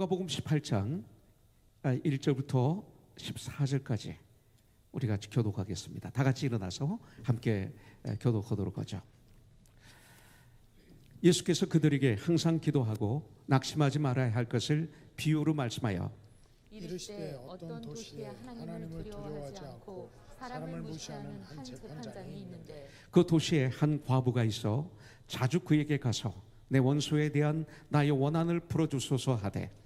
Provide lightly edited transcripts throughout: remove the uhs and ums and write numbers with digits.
누가복음 18장 1절부터 14절까지 우리가 교독하겠습니다. 다 같이 일어나서 함께 교독하도록 하죠. 예수께서 그들에게 항상 기도하고 낙심하지 말아야 할 것을 비유로 말씀하여 이르시되 어떤 도시에 하나님을 두려워하지 않고 사람을 무시하는 한 재판장이 있는데 그 도시에 한 과부가 있어 자주 그에게 가서 내 원수에 대한 나의 원한을 풀어주소서 하되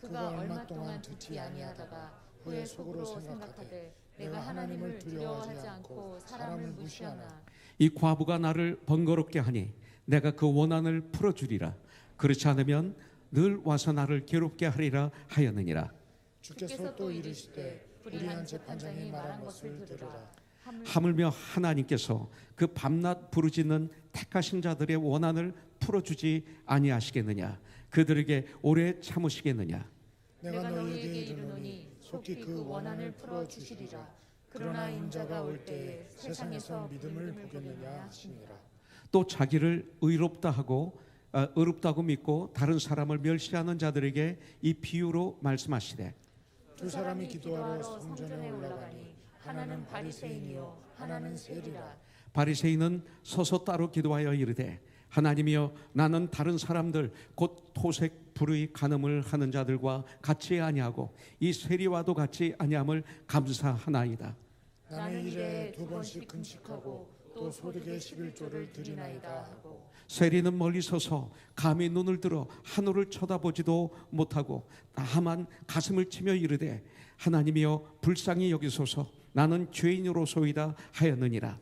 그가 얼마 동안 듣지 아니하다가 후에 속으로 생각하되 내가 하나님을 두려워하지 않고 사람을 무시하나 이 과부가 나를 번거롭게 하니 내가 그 원한을 풀어주리라. 그렇지 않으면 늘 와서 나를 괴롭게 하리라 하였느니라. 주께서 또 이르시되 불의한 재판장이 말한 것을 들으라. 하물며 하나님께서 그 밤낮 부르짖는 택하신 자들의 원한을 풀어주지 아니하시겠느냐. 그들에게 오래 참으시겠느냐. 내가 너희에게 이르노니 속히 그 원한을 풀어주시리라. 그러나 인자가 올 때에 세상에서 믿음을 보겠느냐 하시니라. 또 자기를 의롭다고 믿고 다른 사람을 멸시하는 자들에게 이 비유로 말씀하시되 두 사람이 기도하러 성전에 올라가니 하나는 바리새인이요 하나는 세리라. 바리새인은 서서 따로 기도하여 이르되 하나님이여 나는 다른 사람들 곧 토색 불의 간음을 하는 자들과 같이 아니하고 이 세리와도 같이 아니함을 감사하나이다. 나는 일에 2번씩 금식하고 또 소득의 11조를 드리나이다 하고 세리는 멀리 서서 감히 눈을 들어 하늘을 쳐다보지도 못하고 다만 가슴을 치며 이르되 하나님이여 불쌍히 여기소서 나는 죄인으로소이다 하였느니라.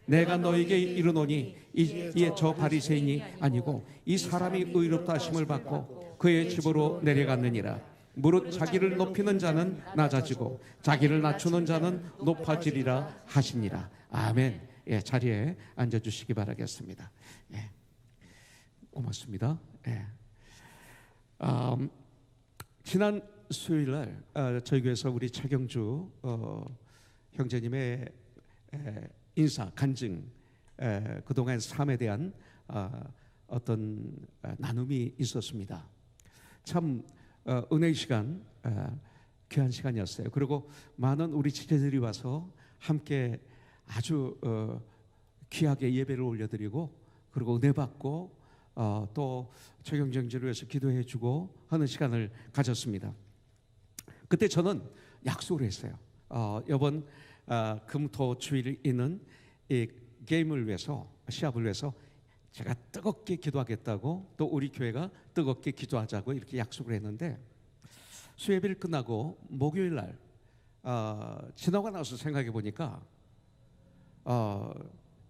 내가 너에게 이르노니 이에 저 바리새인이 아니고 이 사람이 의롭다 하심을 받고 그의 집으로 내려갔느니라. 무릇 자기를 높이는 자는 낮아지고 자기를 낮추는 자는 높아지리라 하시니라. 아멘. 예, 자리에 앉아주시기 바라겠습니다. 예, 고맙습니다. 예. 지난 수요일날 저희 교회에서 우리 최경주 형제님의 인사, 간증, 그동안 삶에 대한 어떤 나눔이 있었습니다. 참 은혜의 시간, 귀한 시간이었어요. 그리고 많은 우리 지체들이 와서 함께 아주 귀하게 예배를 올려드리고 그리고 은혜 받고 또 최경정지를 위해서 기도해주고 하는 시간을 가졌습니다. 그때 저는 약속을 했어요. 이번 금토 주일 있는 이 게임을 위해서, 시합을 위해서 제가 뜨겁게 기도하겠다고 또 우리 교회가 뜨겁게 기도하자고 이렇게 약속을 했는데 수요일을 끝나고 목요일 날 지나고 나서 생각해 보니까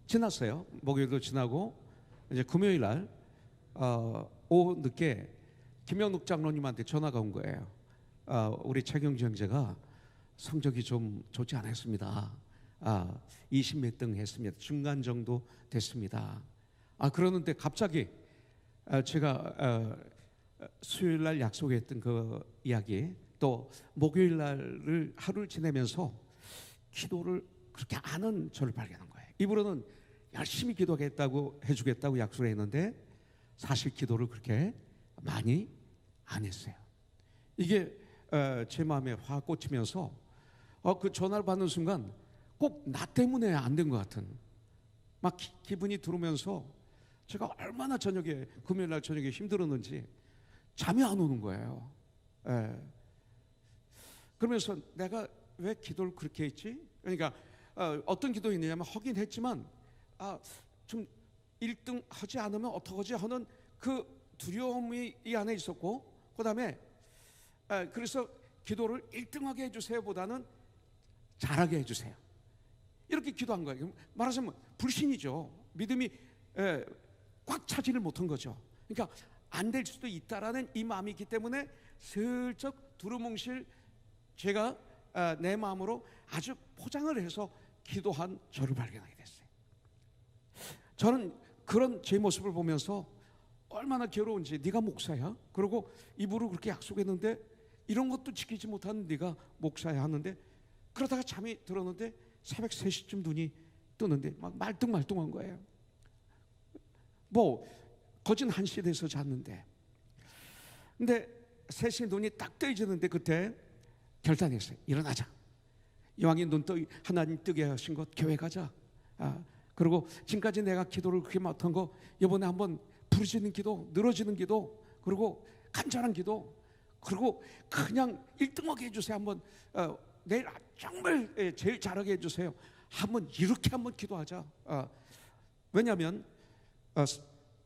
지났어요. 목요일도 지나고 이제 금요일 날 오후 늦게 김영록 장로님한테 전화가 온 거예요. 우리 최경주 형제가 성적이 좀 좋지 않았습니다. 20몇 등 했습니다. 중간 정도 됐습니다. 그러는데 갑자기 제가 수요일 날 약속했던 그 이야기 또 목요일 날을 하루를 지내면서 기도를 그렇게 안 한 저를 발견한 거예요. 입으로는 열심히 기도하겠다고 해주겠다고 약속을 했는데 사실 기도를 그렇게 많이 안 했어요. 이게 제 마음에 확 꽂히면서 그 전화를 받는 순간 꼭 나 때문에 안 된 것 같은 막 기분이 들으면서 제가 얼마나 금요일 날 저녁에 힘들었는지 잠이 안 오는 거예요. 그러면서 내가 왜 기도를 그렇게 했지? 그러니까 어떤 기도였냐면 하긴 했지만 좀 1등 하지 않으면 어떡하지 하는 그 두려움이 이 안에 있었고 그 다음에 그래서 기도를 1등하게 해주세요 보다는 잘하게 해주세요 이렇게 기도한 거예요. 말하자면 불신이죠. 믿음이 꽉 차지를 못한 거죠. 그러니까 안 될 수도 있다라는 이 마음이 있기 때문에 슬쩍 두루뭉실 제가 내 마음으로 아주 포장을 해서 기도한 저를 발견하게 됐어요. 저는 그런 제 모습을 보면서 얼마나 괴로운지. 네가 목사야? 그리고 입으로 그렇게 약속했는데 이런 것도 지키지 못하는 네가 목사야 하는데 그러다가 잠이 들었는데 새벽 3시쯤 눈이 뜨는데 막 말똥말똥한 거예요. 거진 1시에 돼서 잤는데 근데 셋이 눈이 딱 떠지는데 그때 결단했어요. 일어나자. 이왕에 하나님 뜨게 하신 것 교회 가자. 그리고 지금까지 내가 기도를 그렇게 맡은 거 이번에 한번 부르짖는 기도, 늘어지는 기도, 그리고 간절한 기도, 그리고 그냥 1등하게 해주세요. 한번 내일 정말 제일 잘하게 해주세요. 한번 이렇게 한번 기도하자. 왜냐하면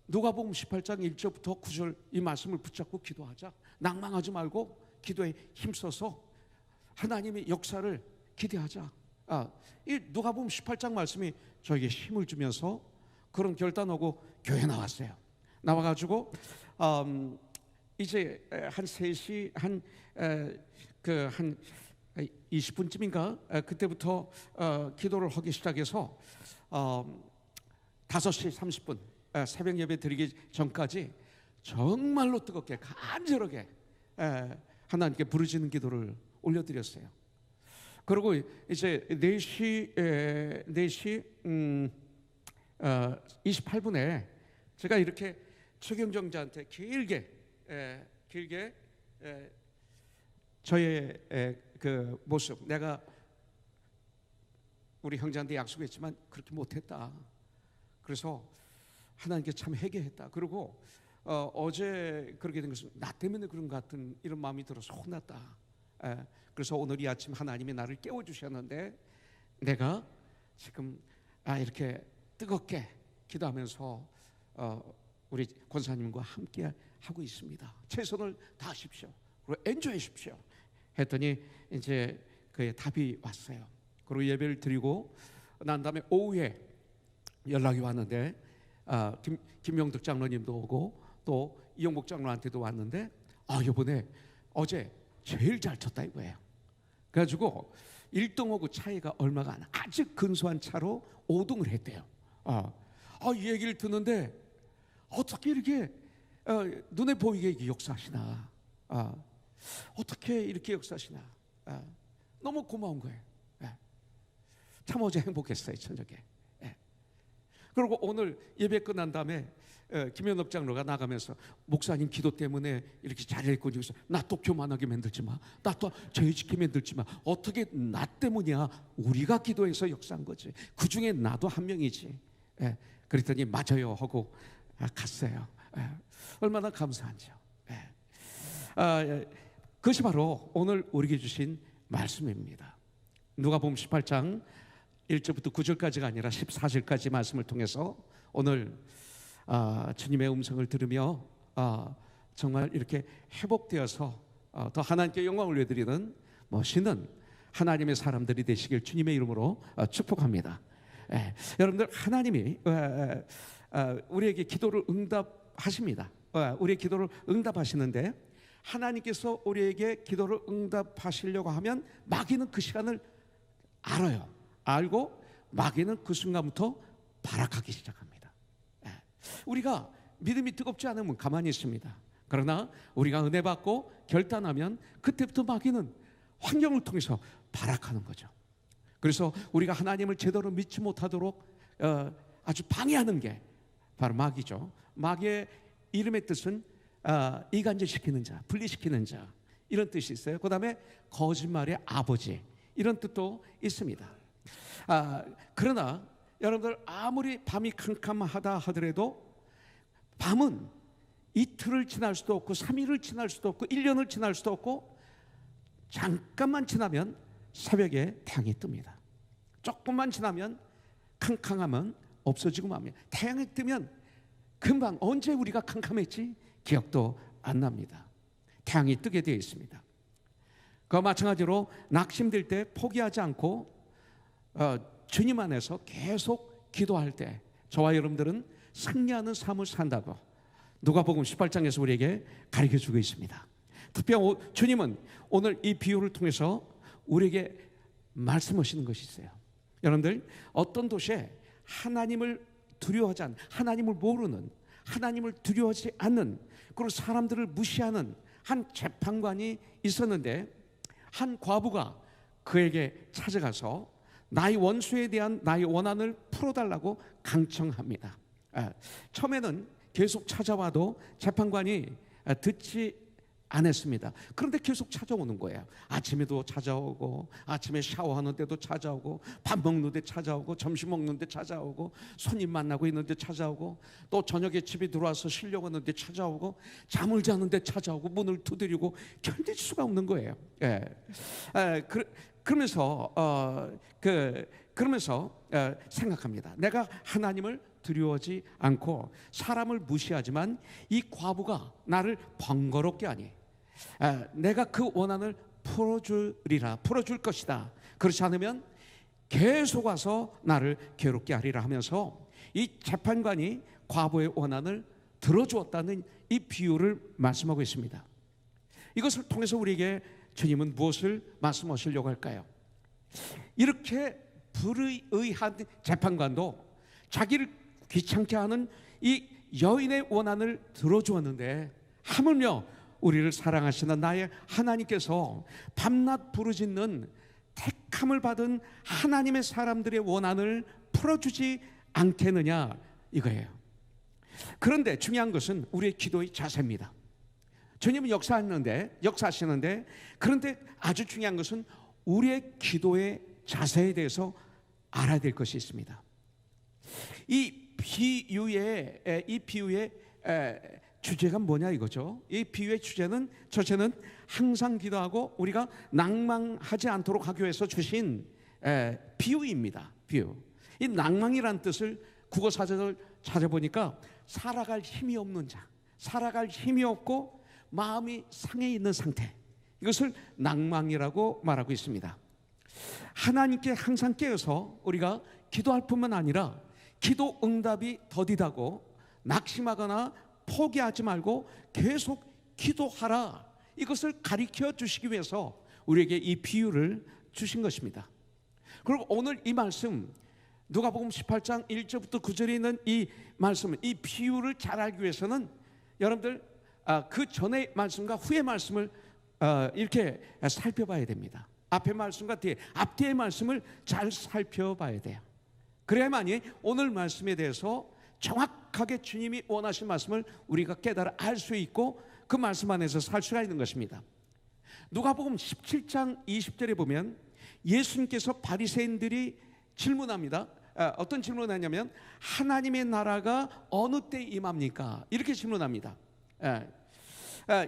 누가복음 18장 1절부터 9절 이 말씀을 붙잡고 기도하자. 낭망하지 말고 기도에 힘써서 하나님의 역사를 기대하자. 이 누가복음 18장 말씀이 저에게 힘을 주면서 그런 결단하고 교회 나왔어요. 나와가지고 이제 한 3시 한 20분쯤인가 그때부터 기도를 하기 시작해서 5시 30분 새벽 예배 드리기 전까지 정말로 뜨겁게 간절하게 하나님께 부르짖는 기도를 올려드렸어요. 그리고 이제 4시 28분에 제가 이렇게 최경정자한테 길게 저의 그 모습, 내가 우리 형제한테 약속했지만 그렇게 못했다. 그래서 하나님께 참 회개했다. 그리고 어제 그렇게 된 것은 나 때문에 그런 것 같은 이런 마음이 들어서 혼났다. 그래서 오늘 이 아침 하나님이 나를 깨워주셨는데 내가 지금 이렇게 뜨겁게 기도하면서 우리 권사님과 함께 하고 있습니다. 최선을 다하십시오. 그리고 엔조하십시오. 했더니 이제 그의 답이 왔어요. 그리고 예배를 드리고 난 다음에 오후에 연락이 왔는데 김명득 장로님도 오고 또 이용복 장로한테도 왔는데 이번에 어제 제일 잘 쳤다 이거예요. 그래가지고 1등하고 차이가 얼마가 안 아주 근소한 차로 5등을 했대요. 이 얘기를 듣는데 어떻게 이렇게 눈에 보이게 역사하시나, 어떻게 이렇게 역사하시나, 너무 고마운 거예요. 참 어제 행복했어요, 저녁에. 그리고 오늘 예배 끝난 다음에 김현업 장로가 나가면서 목사님 기도 때문에 이렇게 잘했고 나 또 교만하게 만들지 마, 나 또 죄짓게 만들지 마. 어떻게 나 때문이야? 우리가 기도해서 역사한 거지. 그 중에 나도 한 명이지. 그랬더니 맞아요 하고 갔어요. 얼마나 감사한지요. 그것이 바로 오늘 우리에게 주신 말씀입니다. 누가복음 18장 1절부터 9절까지가 아니라 14절까지 말씀을 통해서 오늘 주님의 음성을 들으며 정말 이렇게 회복되어서 더 하나님께 영광을 올려드리는 멋있는 하나님의 사람들이 되시길 주님의 이름으로 축복합니다. 여러분들, 하나님이 우리에게 기도를 응답하십니다. 우리의 기도를 응답하시는데 하나님께서 우리에게 기도를 응답하시려고 하면 마귀는 그 시간을 알아요. 알고 마귀는 그 순간부터 발악하기 시작합니다. 우리가 믿음이 뜨겁지 않으면 가만히 있습니다. 그러나 우리가 은혜 받고 결단하면 그때부터 마귀는 환경을 통해서 발악하는 거죠. 그래서 우리가 하나님을 제대로 믿지 못하도록 아주 방해하는 게 바로 마귀죠. 마귀의 이름의 뜻은 이간질시키는 자, 분리시키는 자, 이런 뜻이 있어요. 그 다음에 거짓말의 아버지, 이런 뜻도 있습니다. 그러나 여러분들, 아무리 밤이 캄캄하다 하더라도 밤은 이틀을 지날 수도 없고 3일을 지날 수도 없고 1년을 지날 수도 없고 잠깐만 지나면 새벽에 태양이 뜹니다. 조금만 지나면 캄캄함은 없어지고 맙니다. 태양이 뜨면 금방 언제 우리가 캄캄했지 기억도 안 납니다. 태양이 뜨게 되어 있습니다. 그와 마찬가지로 낙심될 때 포기하지 않고 주님 안에서 계속 기도할 때 저와 여러분들은 승리하는 삶을 산다고 누가복음 18장에서 우리에게 가르쳐주고 있습니다. 특별히 주님은 오늘 이 비유를 통해서 우리에게 말씀하시는 것이 있어요. 여러분들, 어떤 도시에 하나님을 두려워하지 않는, 하나님을 모르는, 하나님을 두려워하지 않는, 그리고 사람들을 무시하는 한 재판관이 있었는데 한 과부가 그에게 찾아가서 나의 원수에 대한 나의 원한을 풀어달라고 강청합니다. 처음에는 계속 찾아와도 재판관이 듣지 안 했습니다. 그런데 계속 찾아오는 거예요. 아침에도 찾아오고, 아침에 샤워하는데도 찾아오고, 밥 먹는데 찾아오고, 점심 먹는데 찾아오고, 손님 만나고 있는데 찾아오고, 또 저녁에 집에 들어와서 쉬려고 하는데 찾아오고, 잠을 자는데 찾아오고, 문을 두드리고, 견딜 수가 없는 거예요. 예. 그러면서 생각합니다. 내가 하나님을 두려워하지 않고 사람을 무시하지만 이 과부가 나를 번거롭게 하니 내가 그 원한을 풀어줄 것이다. 그렇지 않으면 계속 와서 나를 괴롭게 하리라 하면서 이 재판관이 과부의 원한을 들어주었다는 이 비유를 말씀하고 있습니다. 이것을 통해서 우리에게 주님은 무엇을 말씀하시려고 할까요? 이렇게 불의한 재판관도 자기를 귀찮게 하는 이 여인의 원한을 들어주었는데, 하물며 우리를 사랑하시는 나의 하나님께서 밤낮 부르짖는 택함을 받은 하나님의 사람들의 원한을 풀어주지 않겠느냐 이거예요. 그런데 중요한 것은 우리의 기도의 자세입니다. 주님은 역사하시는데 그런데 아주 중요한 것은 우리의 기도의 자세에 대해서 알아야 될 것이 있습니다. 이 비유의 주제가 뭐냐 이거죠. 이 비유의 주제는 첫째는 항상 기도하고 우리가 낭망하지 않도록 하기 위해서 주신 비유입니다. 비유. 이 낭망이란 뜻을 국어 사전을 찾아보니까 살아갈 힘이 없는 자, 살아갈 힘이 없고 마음이 상해 있는 상태, 이것을 낭망이라고 말하고 있습니다. 하나님께 항상 깨어서 우리가 기도할 뿐만 아니라 기도 응답이 더디다고 낙심하거나 포기하지 말고 계속 기도하라, 이것을 가르쳐 주시기 위해서 우리에게 이 비유를 주신 것입니다. 그리고 오늘 이 말씀 누가복음 18장 1절부터 9절에 있는 이 말씀은, 이 비유를 잘 알기 위해서는 여러분들 그 전의 말씀과 후의 말씀을 이렇게 살펴봐야 됩니다. 앞의 말씀과 앞뒤의 말씀을 잘 살펴봐야 돼요. 그래야만이 오늘 말씀에 대해서 정확하게 주님이 원하신 말씀을 우리가 깨달아 알 수 있고 그 말씀 안에서 살 수가 있는 것입니다. 누가복음 17장 20절에 보면 예수님께서 바리새인들이 질문합니다. 어떤 질문을 하냐면 하나님의 나라가 어느 때 임합니까? 이렇게 질문합니다.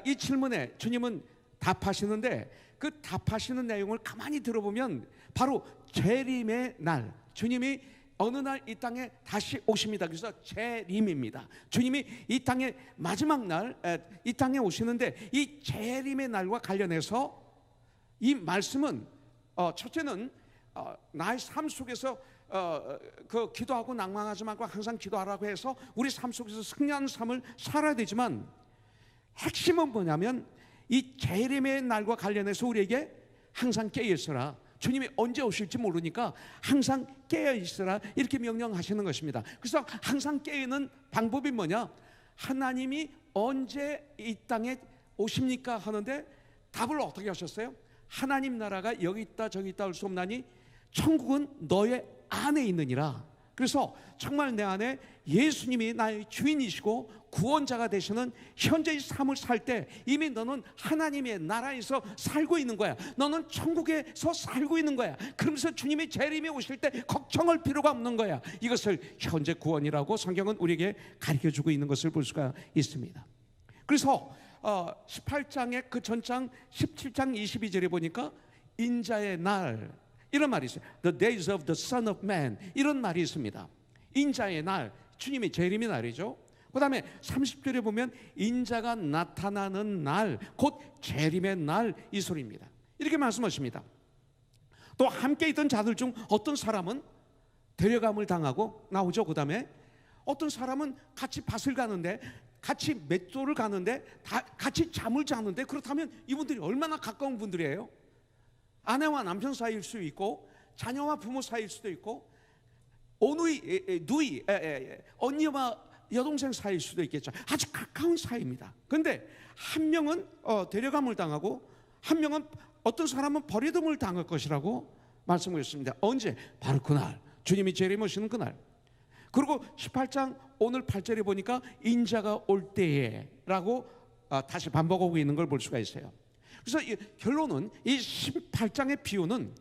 이 질문에 주님은 답하시는데 그 답하시는 내용을 가만히 들어보면 바로 재림의 날, 주님이 어느 날 이 땅에 다시 오십니다. 그래서 재림입니다. 주님이 이 땅에 마지막 날 이 땅에 오시는데 이 재림의 날과 관련해서 이 말씀은 첫째는 나의 삶 속에서 그 기도하고 낭망하지 말고 항상 기도하라고 해서 우리 삶 속에서 승리하는 삶을 살아야 되지만, 핵심은 뭐냐면 이 재림의 날과 관련해서 우리에게 항상 깨어 있어라, 주님이 언제 오실지 모르니까 항상 깨어 있어라, 이렇게 명령하시는 것입니다. 그래서 항상 깨어 있는 방법이 뭐냐? 하나님이 언제 이 땅에 오십니까 하는데 답을 어떻게 하셨어요? 하나님 나라가 여기 있다 저기 있다 할 수 없나니 천국은 너의 안에 있느니라. 그래서 정말 내 안에 예수님이 나의 주인이시고 구원자가 되시는 현재의 삶을 살 때 이미 너는 하나님의 나라에서 살고 있는 거야. 너는 천국에서 살고 있는 거야. 그러면서 주님이 재림이 오실 때 걱정할 필요가 없는 거야. 이것을 현재 구원이라고 성경은 우리에게 가르쳐주고 있는 것을 볼 수가 있습니다. 그래서 18장의 그 전장 17장 22절에 보니까 인자의 날, 이런 말이 있어요. The days of the Son of Man, 이런 말이 있습니다. 인자의 날, 주님의 재림의 날이죠. 그 다음에 30절에 보면 인자가 나타나는 날, 곧 재림의 날, 이 소리입니다. 이렇게 말씀하십니다. 또 함께 있던 자들 중 어떤 사람은 데려감을 당하고 나오죠. 그 다음에 어떤 사람은 같이 밭을 가는데, 같이 맷돌을 가는데, 같이 잠을 자는데, 그렇다면 이분들이 얼마나 가까운 분들이에요? 아내와 남편 사이일 수도 있고, 자녀와 부모 사이일 수도 있고, 누이, 언니와 여동생 사이일 수도 있겠죠. 아주 가까운 사이입니다. 그런데 한 명은 데려감을 당하고 한 명은 어떤 사람은 버리됨을 당할 것이라고 말씀하셨습니다. 언제? 바로 그날, 주님이 재림 오시는 그날. 그리고 18장 오늘 8절에 보니까 인자가 올 때에 라고 다시 반복하고 있는 걸 볼 수가 있어요. 그래서 결론은 이 18장의 비유는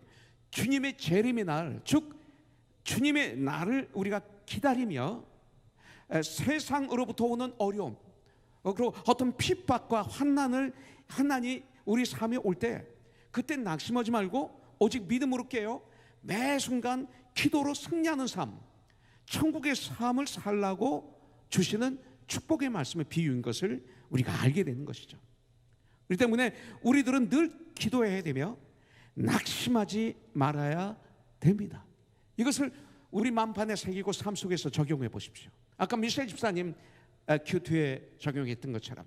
주님의 재림의 날, 즉 주님의 날을 우리가 기다리며 세상으로부터 오는 어려움, 그리고 어떤 핍박과 환난이 우리 삶에 올 때 그때 낙심하지 말고 오직 믿음으로 깨어 매 순간 기도로 승리하는 삶, 천국의 삶을 살라고 주시는 축복의 말씀의 비유인 것을 우리가 알게 되는 것이죠. 그렇기 때문에 우리들은 늘 기도해야 되며 낙심하지 말아야 됩니다. 이것을 우리 만판에 새기고 삶 속에서 적용해 보십시오. 아까 미셸 집사님 큐트에 적용했던 것처럼.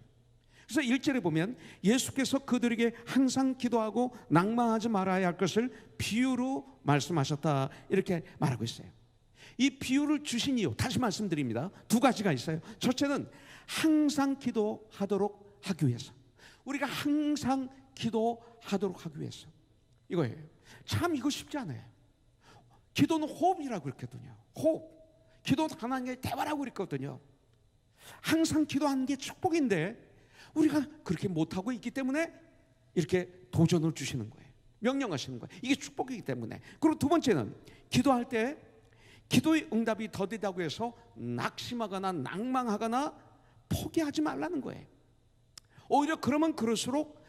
그래서 1절에 보면 예수께서 그들에게 항상 기도하고 낭망하지 말아야 할 것을 비유로 말씀하셨다, 이렇게 말하고 있어요. 이 비유를 주신 이유, 다시 말씀드립니다. 두 가지가 있어요. 첫째는 항상 기도하도록 하기 위해서, 우리가 항상 기도하도록 하기 위해서, 이거예요. 참 이거 쉽지 않아요. 기도는 호흡이라고 그랬거든요. 호흡. 기도는 하나님의 대화라고 그랬거든요. 항상 기도하는 게 축복인데 우리가 그렇게 못하고 있기 때문에 이렇게 도전을 주시는 거예요. 명령하시는 거예요. 이게 축복이기 때문에. 그리고 두 번째는 기도할 때 기도의 응답이 더디다고 해서 낙심하거나 낭망하거나 포기하지 말라는 거예요. 오히려 그러면 그럴수록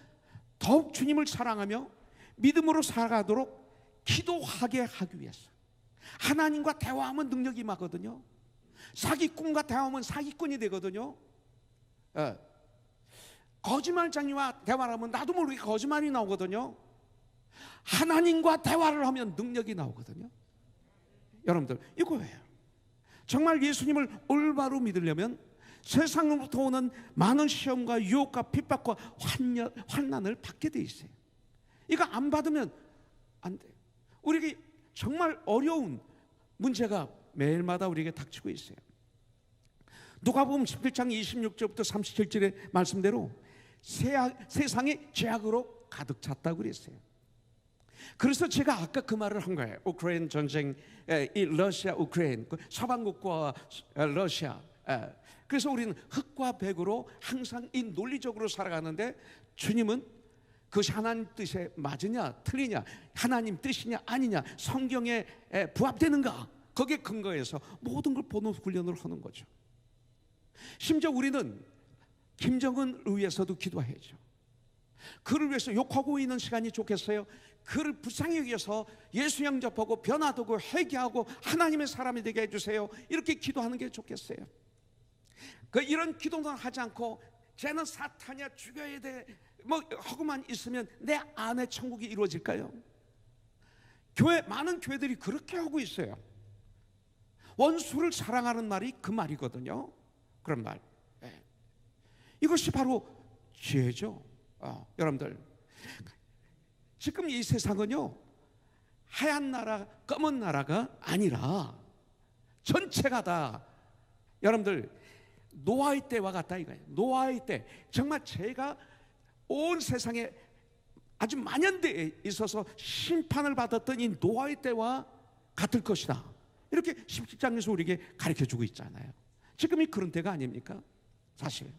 더욱 주님을 사랑하며 믿음으로 살아가도록 기도하게 하기 위해서. 하나님과 대화하면 능력이 임하거든요. 사기꾼과 대화하면 사기꾼이 되거든요. 거짓말쟁이와 대화를 하면 나도 모르게 거짓말이 나오거든요. 하나님과 대화를 하면 능력이 나오거든요. 여러분들, 이거예요. 정말 예수님을 올바로 믿으려면 세상으로부터 오는 많은 시험과 유혹과 핍박과 환난을 받게 돼 있어요. 이거 안 받으면 안 돼요. 우리에게 정말 어려운 문제가 매일마다 우리에게 닥치고 있어요. 누가복음 11장 26절부터 37절의 말씀대로 세상이 죄악으로 가득 찼다고 그랬어요. 그래서 제가 아까 그 말을 한 거예요. 우크라이나 전쟁, 이 러시아 우크라이나 서방국과 러시아. 그래서 우리는 흙과 백으로 항상 이 논리적으로 살아가는데 주님은 그것이 하나님 뜻에 맞으냐 틀리냐, 하나님 뜻이냐 아니냐, 성경에 부합되는가, 거기에 근거해서 모든 걸 보는 훈련을 하는 거죠. 심지어 우리는 김정은을 위해서도 기도해야죠. 그를 위해서 욕하고 있는 시간이 좋겠어요? 그를 불쌍히 여겨서 예수 영접하고 변화되고 회개하고 하나님의 사람이 되게 해주세요, 이렇게 기도하는 게 좋겠어요? 이런 기도는 하지 않고 쟤는 사탄이야 죽여야 돼 하고만 있으면 내 안에 천국이 이루어질까요? 많은 교회들이 그렇게 하고 있어요. 원수를 사랑하는 말이 그 말이거든요. 그런 말. 이것이 바로 지혜죠. 여러분들, 지금 이 세상은요 하얀 나라 검은 나라가 아니라 전체가 다 여러분들 노아의 때와 같다 이거예요. 노아의 때, 정말 죄가 온 세상에 아주 만연대에 있어서 심판을 받았던 이 노아의 때와 같을 것이다, 이렇게 17장에서 우리에게 가르쳐주고 있잖아요. 지금이 그런 때가 아닙니까? 사실.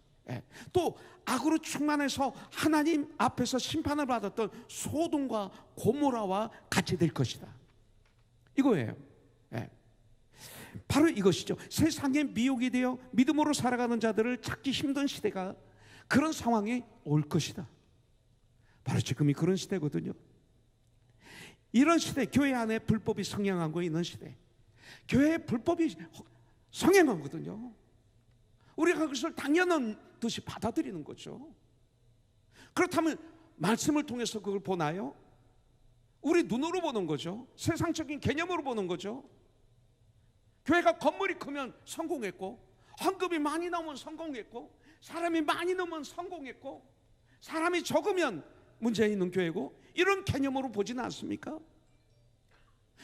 또 악으로 충만해서 하나님 앞에서 심판을 받았던 소돔과 고모라와 같이 될 것이다, 이거예요. 바로 이것이죠. 세상에 미혹이 되어 믿음으로 살아가는 자들을 찾기 힘든 시대가, 그런 상황이 올 것이다. 바로 지금이 그런 시대거든요. 이런 시대, 교회 안에 불법이 성행하고 있는 시대, 교회에 불법이 성행하거든요. 우리가 그것을 당연한 듯이 받아들이는 거죠. 그렇다면 말씀을 통해서 그걸 보나요? 우리 눈으로 보는 거죠. 세상적인 개념으로 보는 거죠. 교회가 건물이 크면 성공했고, 헌금이 많이 나오면 성공했고, 사람이 많이 나오면 성공했고, 사람이 적으면 문제 있는 교회고, 이런 개념으로 보지는 않습니까?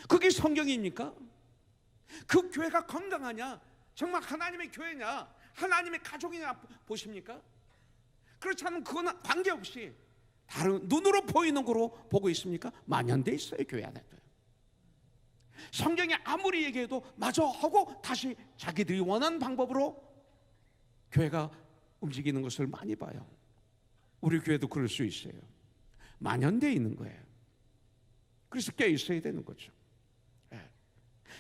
그게 성경입니까? 그 교회가 건강하냐, 정말 하나님의 교회냐, 하나님의 가족이냐 보십니까? 그렇지 않으면 그거는 관계없이 다른 눈으로 보이는 거로 보고 있습니까? 만연돼 있어요, 교회 안에도. 성경이 아무리 얘기해도 맞아 하고 다시 자기들이 원하는 방법으로 교회가 움직이는 것을 많이 봐요. 우리 교회도 그럴 수 있어요. 만연되어 있는 거예요. 그래서 깨 있어야 되는 거죠.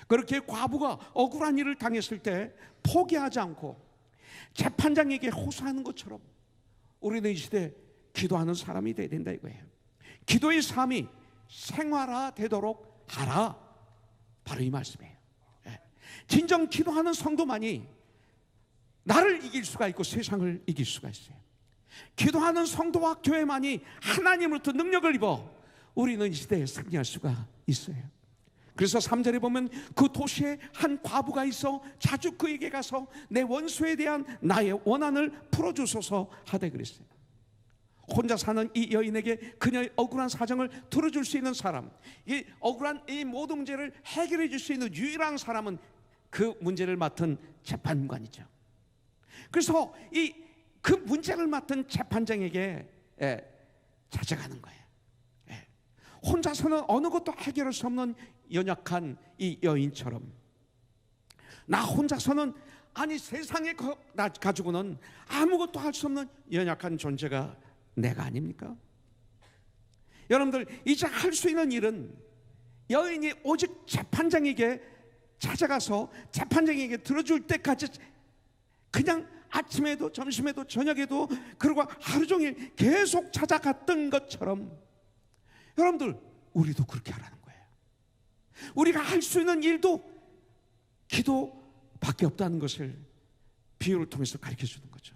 그렇게 과부가 억울한 일을 당했을 때 포기하지 않고 재판장에게 호소하는 것처럼 우리는 이 시대에 기도하는 사람이 되어야 된다 이거예요. 기도의 삶이 생활화되도록 하라, 바로 이 말씀이에요. 진정 기도하는 성도만이 나를 이길 수가 있고 세상을 이길 수가 있어요. 기도하는 성도와 교회만이 하나님으로부터 능력을 입어 우리는 이 시대에 승리할 수가 있어요. 그래서 3절에 보면 그 도시에 한 과부가 있어 자주 그에게 가서 내 원수에 대한 나의 원한을 풀어주소서 하되 그랬어요. 혼자 사는 이 여인에게 그녀의 억울한 사정을 들어줄 수 있는 사람, 이 억울한 이 모든 문제를 해결해 줄 수 있는 유일한 사람은 그 문제를 맡은 재판관이죠. 그래서 그 문제를 맡은 재판장에게 찾아가는 거예요. 혼자서는 어느 것도 해결할 수 없는 연약한 이 여인처럼 나 혼자서는 세상에 가지고는 아무것도 할 수 없는 연약한 존재가 내가 아닙니까? 여러분들, 이제 할 수 있는 일은 여인이 오직 재판장에게 찾아가서 재판장에게 들어줄 때까지 그냥 아침에도 점심에도 저녁에도 그리고 하루 종일 계속 찾아갔던 것처럼 여러분들, 우리도 그렇게 하라는 거예요. 우리가 할 수 있는 일도 기도밖에 없다는 것을 비유를 통해서 가르쳐 주는 거죠.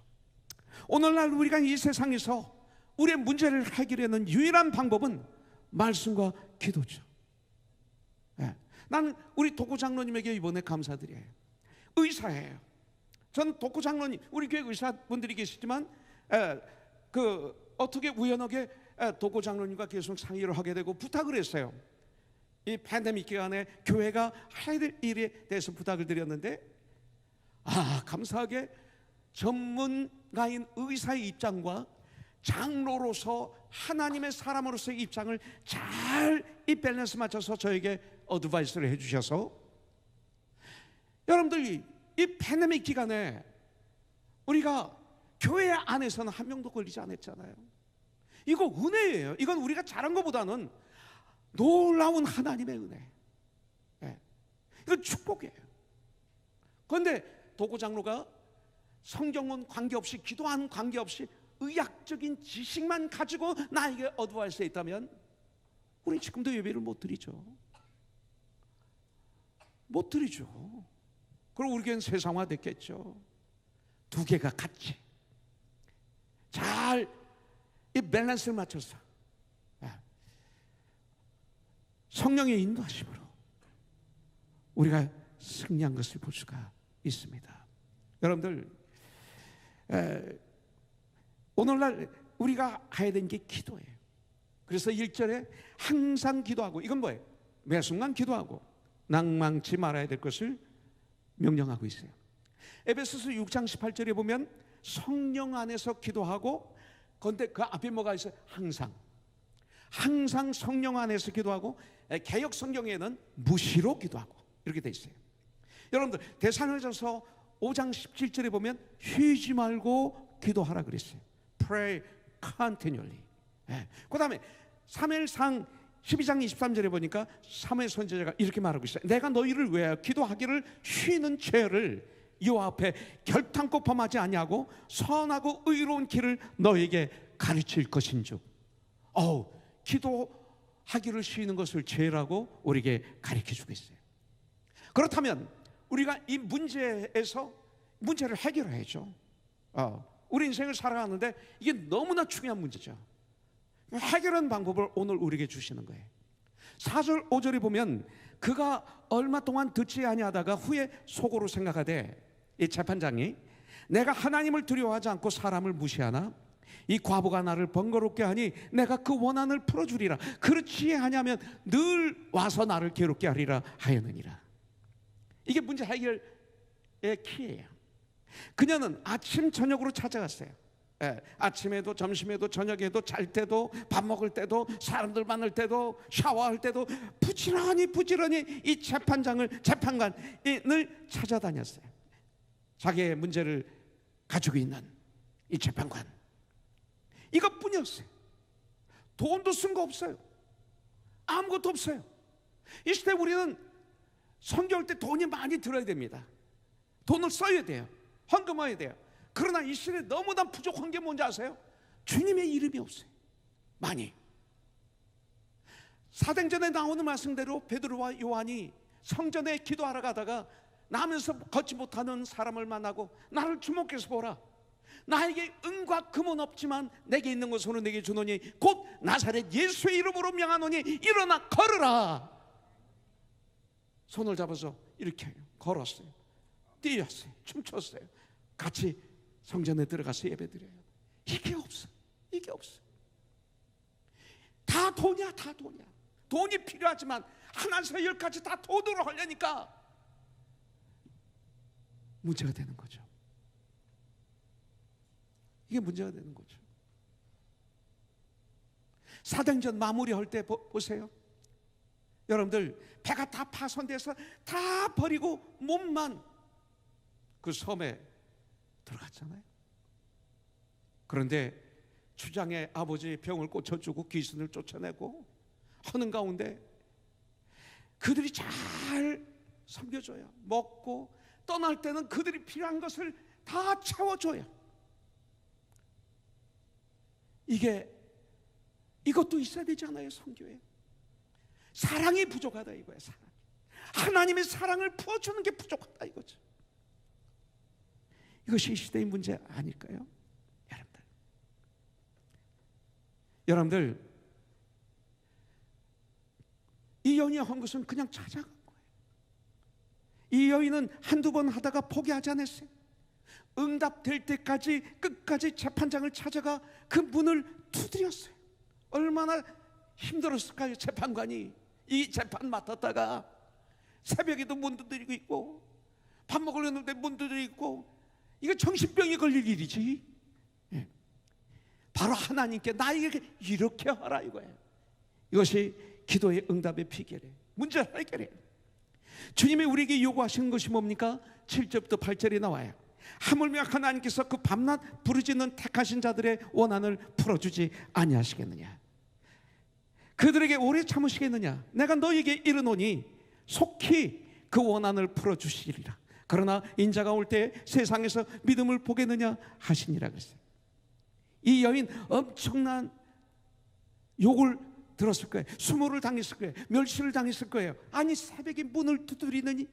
오늘날 우리가 이 세상에서 우리의 문제를 해결하는 유일한 방법은 말씀과 기도죠. 나는 우리 독고 장로님에게 이번에 감사드려요. 의사예요. 전 독고 장로님, 우리 교회 의사분들이 계시지만 어떻게 우연하게 독고 장로님과 계속 상의를 하게 되고 부탁을 했어요. 이 팬데믹 기간에 교회가 해야 될 일에 대해서 부탁을 드렸는데 감사하게 전문가인 의사의 입장과 장로로서 하나님의 사람으로서의 입장을 잘 이 밸런스 맞춰서 저에게 어드바이스를 해주셔서 여러분들 이 팬데믹 기간에 우리가 교회 안에서는 한 명도 걸리지 않았잖아요. 이거 은혜예요. 이건 우리가 잘한 것보다는 놀라운 하나님의 은혜. 이건 축복이에요. 그런데 도고 장로가 성경은 관계없이 기도하는 관계없이 의학적인 지식만 가지고 나에게 어드바이스 했다면 우리 지금도 예배를 못 드리죠. 못 드리죠. 그리고 우리 교회는 세상화 됐겠죠. 두 개가 같이 잘 이 밸런스를 맞춰서 성령의 인도하심으로 우리가 승리한 것을 볼 수가 있습니다. 여러분들, 오늘날 우리가 해야 되는 게 기도예요. 그래서 1절에 항상 기도하고, 이건 뭐예요? 매 순간 기도하고 낭망치 말아야 될 것을 명령하고 있어요. 에베소서 6장 18절에 보면 성령 안에서 기도하고, 그런데 그 앞에 뭐가 있어요? 항상 성령 안에서 기도하고, 개역 성경에는 무시로 기도하고 이렇게 돼 있어요. 여러분들, 데살로니가서 5장 17절에 보면 쉬지 말고 기도하라 그랬어요. Pray continually. 그 다음에 사무엘상 12장 23절에 보니까 사무엘 선지자가 이렇게 말하고 있어요. 내가 너희를 위하여 기도하기를 쉬는 죄를 여호와 앞에 결탄코 범하지 아니하고 선하고 의로운 길을 너에게 가르칠 것인즉. 기도하기를 쉬는 것을 죄라고 우리에게 가르쳐주고 있어요. 그렇다면 우리가 이 문제를 해결해야죠. 우리 인생을 살아가는데 이게 너무나 중요한 문제죠. 해결하는 방법을 오늘 우리에게 주시는 거예요. 4절 5절에 보면 그가 얼마 동안 듣지 아니하다가 후에 속으로 생각하되, 이 재판장이 내가 하나님을 두려워하지 않고 사람을 무시하나 이 과부가 나를 번거롭게 하니 내가 그 원한을 풀어주리라. 그렇지 하냐면 늘 와서 나를 괴롭게 하리라 하였느니라. 이게 문제 해결의 키예요. 그녀는 아침 저녁으로 찾아갔어요. 아침에도 점심에도 저녁에도 잘 때도 밥 먹을 때도 사람들 만날 때도 샤워할 때도 부지런히 이 재판관을 찾아다녔어요. 자기의 문제를 가지고 있는 이 재판관, 이것뿐이었어요. 돈도 쓴 거 없어요. 아무것도 없어요. 이 시대 우리는 선교할 때 돈이 많이 들어야 됩니다. 돈을 써야 돼요. 헌금해야 돼요. 그러나 이 시대에 너무나 부족한 게 뭔지 아세요? 주님의 이름이 없어요. 많이. 사도행전에 나오는 말씀대로 베드로와 요한이 성전에 기도하러 가다가 나면서 걷지 못하는 사람을 만나고 나를 주목해서 보라. 나에게 은과 금은 없지만 내게 있는 것으로 내게 주노니 곧 나사렛 예수의 이름으로 명하노니 일어나 걸으라. 손을 잡아서 이렇게 걸었어요. 뛰었어요. 춤췄어요. 같이 성전에 들어가서 예배드려요. 이게 없어. 이게 없어. 다 돈이야. 다 돈이야. 돈이 필요하지만 하나에서 열까지 다 돈으로 하려니까 문제가 되는 거죠. 이게 문제가 되는 거죠. 사도행전 마무리할 때 보세요. 여러분들 배가 다 파손돼서 다 버리고 몸만 그 섬에 들어갔잖아요. 그런데 주장의 아버지 병을 고쳐주고 귀신을 쫓아내고 하는 가운데 그들이 잘 섬겨줘요. 먹고 떠날 때는 그들이 필요한 것을 다 채워줘요. 이것도 있어야 되지 않아요? 선교에 사랑이 부족하다 이거예요. 사랑. 하나님의 사랑을 부어주는 게 부족하다 이거죠. 이것이 이 시대의 문제 아닐까요? 여러분들 이 여인이 한 것은 그냥 찾아간 거예요. 이 여인은 한두 번 하다가 포기하지 않았어요. 응답될 때까지 끝까지 재판장을 찾아가 그 문을 두드렸어요. 얼마나 힘들었을까요? 재판관이 이 재판 맡았다가 새벽에도 문 두드리고 있고 밥 먹으려는데 문 두드리고 있고 이거 정신병이 걸릴 일이지. 바로 하나님께 나에게 이렇게 하라 이거예요. 이것이 기도의 응답의 비결이에요. 문제를 해결해요. 주님이 우리에게 요구하시는 것이 뭡니까? 7절부터 8절에 나와요. 하물며 하나님께서 그 밤낮 부르짖는 택하신 자들의 원한을 풀어주지 아니하시겠느냐? 그들에게 오래 참으시겠느냐? 내가 너에게 이르노니 속히 그 원한을 풀어주시리라. 그러나 인자가 올 때 세상에서 믿음을 보겠느냐 하시니라 그랬어요. 이 여인 엄청난 욕을 들었을 거예요. 수모를 당했을 거예요. 멸시를 당했을 거예요. 아니 새벽에 문을 두드리느니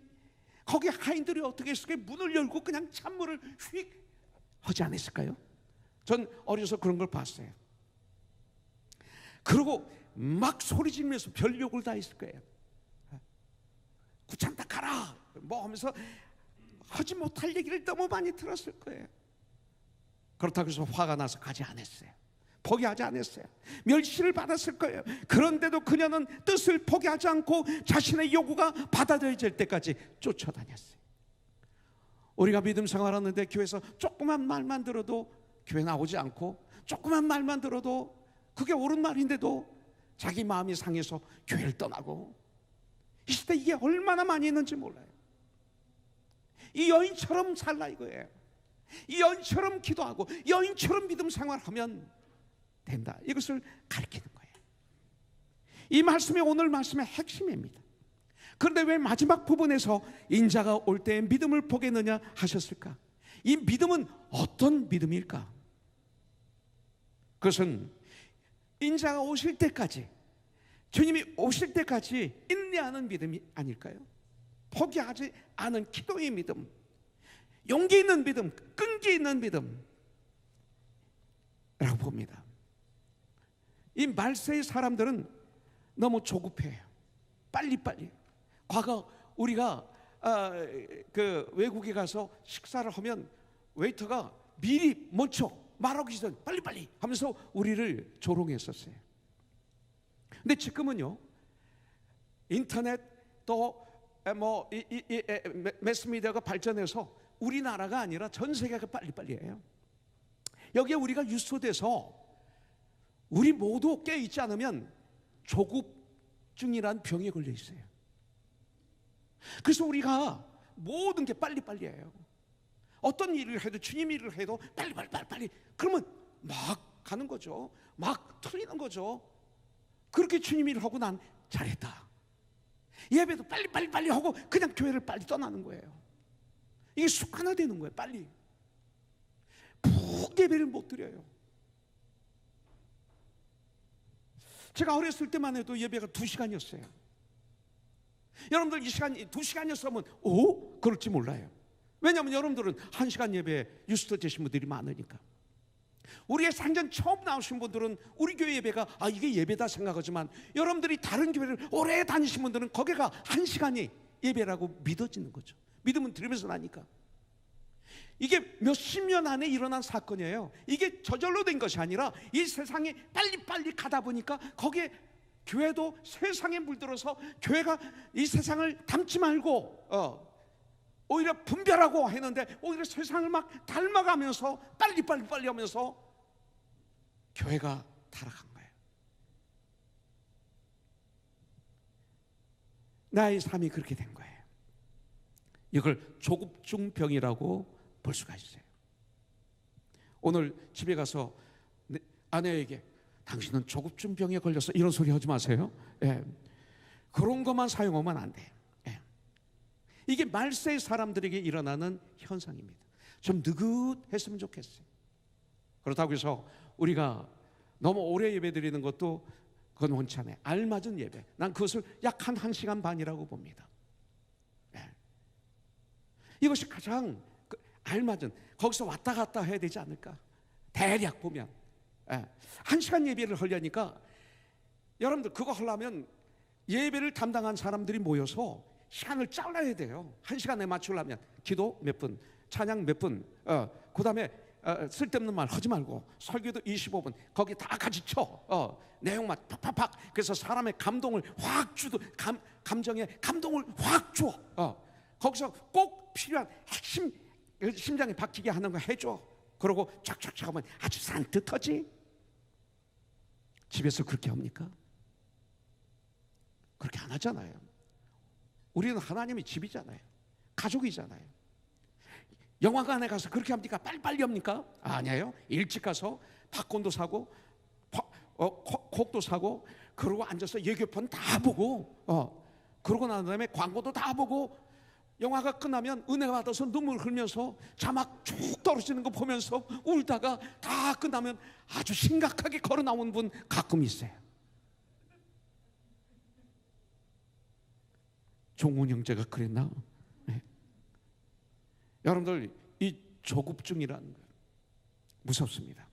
거기 하인들이 어떻게 했을까요? 문을 열고 그냥 찬물을 휙 하지 않았을까요? 전 어려서 그런 걸 봤어요. 그리고 막 소리 지르면서 별욕을 다 했을 거예요. 구참다 가라 뭐 하면서 하지 못할 얘기를 너무 많이 들었을 거예요. 그렇다고 해서 화가 나서 가지 않았어요. 포기하지 않았어요. 멸시를 받았을 거예요. 그런데도 그녀는 뜻을 포기하지 않고 자신의 요구가 받아들여질 때까지 쫓아다녔어요. 우리가 믿음 생활하는데 교회에서 조그만 말만 들어도 교회 나오지 않고 조그만 말만 들어도 그게 옳은 말인데도 자기 마음이 상해서 교회를 떠나고 이 시대 이게 얼마나 많이 있는지 몰라요. 이 여인처럼 살라 이거예요. 이 여인처럼 기도하고 여인처럼 믿음 생활하면 된다. 이것을 가르치는 거예요. 이 말씀이 오늘 말씀의 핵심입니다. 그런데 왜 마지막 부분에서 인자가 올 때에 믿음을 보겠느냐 하셨을까? 이 믿음은 어떤 믿음일까? 그것은 인자가 오실 때까지, 주님이 오실 때까지 인내하는 믿음이 아닐까요? 포기하지 않은 기도의 믿음, 용기 있는 믿음, 끈기 있는 믿음이라고 봅니다. 이 말세의 사람들은 너무 조급해요. 빨리빨리. 과거 우리가 그 외국에 가서 식사를 하면 웨이터가 미리 먼저 말하기 전에 빨리빨리 하면서 우리를 조롱했었어요. 근데 지금은요, 인터넷 또 뭐 매스미디어가 발전해서 우리나라가 아니라 전 세계가 빨리빨리해요. 여기에 우리가 유소돼서 우리 모두 깨어있지 않으면 조급증이란 병에 걸려 있어요. 그래서 우리가 모든 게 빨리빨리해요. 어떤 일을 해도 주님 일을 해도 빨리 그러면 막 가는 거죠. 막 틀리는 거죠. 그렇게 주님이 일하고 난 잘했다. 예배도 빨리 하고 그냥 교회를 빨리 떠나는 거예요. 이게 습관화되는 거예요. 빨리 푹 예배를 못 드려요. 제가 어렸을 때만 해도 예배가 2시간이었어요. 여러분들 이 시간이 2시간이었으면 그럴지 몰라요. 왜냐하면 여러분들은 1시간 예배에 유스터 되신 분들이 많으니까. 우리의 상전 처음 나오신 분들은 우리 교회 예배가 이게 예배다 생각하지만, 여러분들이 다른 교회를 오래 다니신 분들은 거기가 1시간이 예배라고 믿어지는 거죠. 믿음은 들으면서 나니까. 이게 몇십 년 안에 일어난 사건이에요. 이게 저절로 된 것이 아니라 이 세상에 빨리 가다 보니까 거기에 교회도 세상에 물들어서 교회가 이 세상을 닮지 말고 오히려 분별하고 했는데, 오히려 세상을 막 닮아가면서 빨리 하면서 교회가 타락한 거예요. 나의 삶이 그렇게 된 거예요. 이걸 조급중병이라고 볼 수가 있어요. 오늘 집에 가서 아내에게 당신은 조급중병에 걸려서 이런 소리 하지 마세요. 그런 것만 사용하면 안 돼요. 이게 말세 사람들에게 일어나는 현상입니다. 좀 느긋했으면 좋겠어요. 그렇다고 해서 우리가 너무 오래 예배 드리는 것도 그건 원치 않아요. 알맞은 예배, 난 그것을 약 한 1시간 반이라고 봅니다. 이것이 가장 알맞은, 거기서 왔다 갔다 해야 되지 않을까. 대략 보면 1시간 예배를 하려니까, 여러분들 그거 하려면 예배를 담당한 사람들이 모여서 시간을 잘라야 돼요. 1시간에 맞추려면 기도 몇 분, 찬양 몇 분, 그 다음에 쓸데없는 말 하지 말고 설교도 25분 거기 다 같이 쳐. 내용만 팍팍팍. 그래서 사람의 감동을 확 주도, 감정에 감동을 확 줘. 거기서 꼭 필요한 핵심, 심장에 박히게 하는 거 해줘. 그러고 쫙쫙쫙 하면 아주 산뜻하지. 집에서 그렇게 합니까? 그렇게 안 하잖아요. 우리는 하나님의 집이잖아요. 가족이잖아요. 영화관에 가서 그렇게 합니까? 빨리빨리 합니까? 아니에요. 일찍 가서 팝콘도 사고 콕도 사고, 그러고 앉아서 예고편 다 보고, 그러고 난 다음에 광고도 다 보고, 영화가 끝나면 은혜 받아서 눈물 흘면서 자막 쭉 떨어지는 거 보면서 울다가 다 끝나면 아주 심각하게 걸어 나온 분 가끔 있어요. 종훈 형제가 그랬나? 네. 여러분들 이 조급증이라는 거 무섭습니다.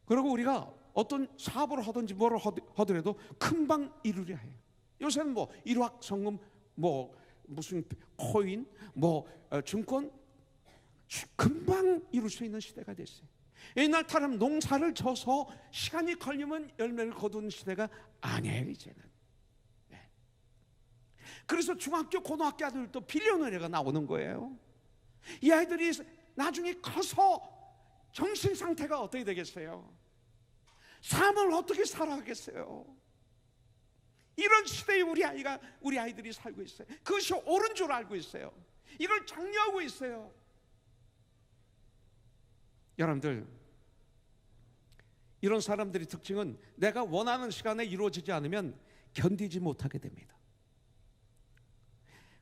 그리고 우리가 어떤 사업을 하든지 뭐를 하더라도 금방 이루려 해요. 요새는 뭐 일확성금, 뭐 무슨 코인, 뭐 증권, 금방 이룰 수 있는 시대가 됐어요. 옛날처럼 농사를 져서 시간이 걸리면 열매를 거두는 시대가 아니에요 이제는. 그래서 중학교, 고등학교 아들도 빌리언어가 나오는 거예요. 이 아이들이 나중에 커서 정신 상태가 어떻게 되겠어요? 삶을 어떻게 살아가겠어요? 이런 시대에 우리 아이들이 살고 있어요. 그것이 옳은 줄 알고 있어요. 이걸 장려하고 있어요. 여러분들, 이런 사람들의 특징은 내가 원하는 시간에 이루어지지 않으면 견디지 못하게 됩니다.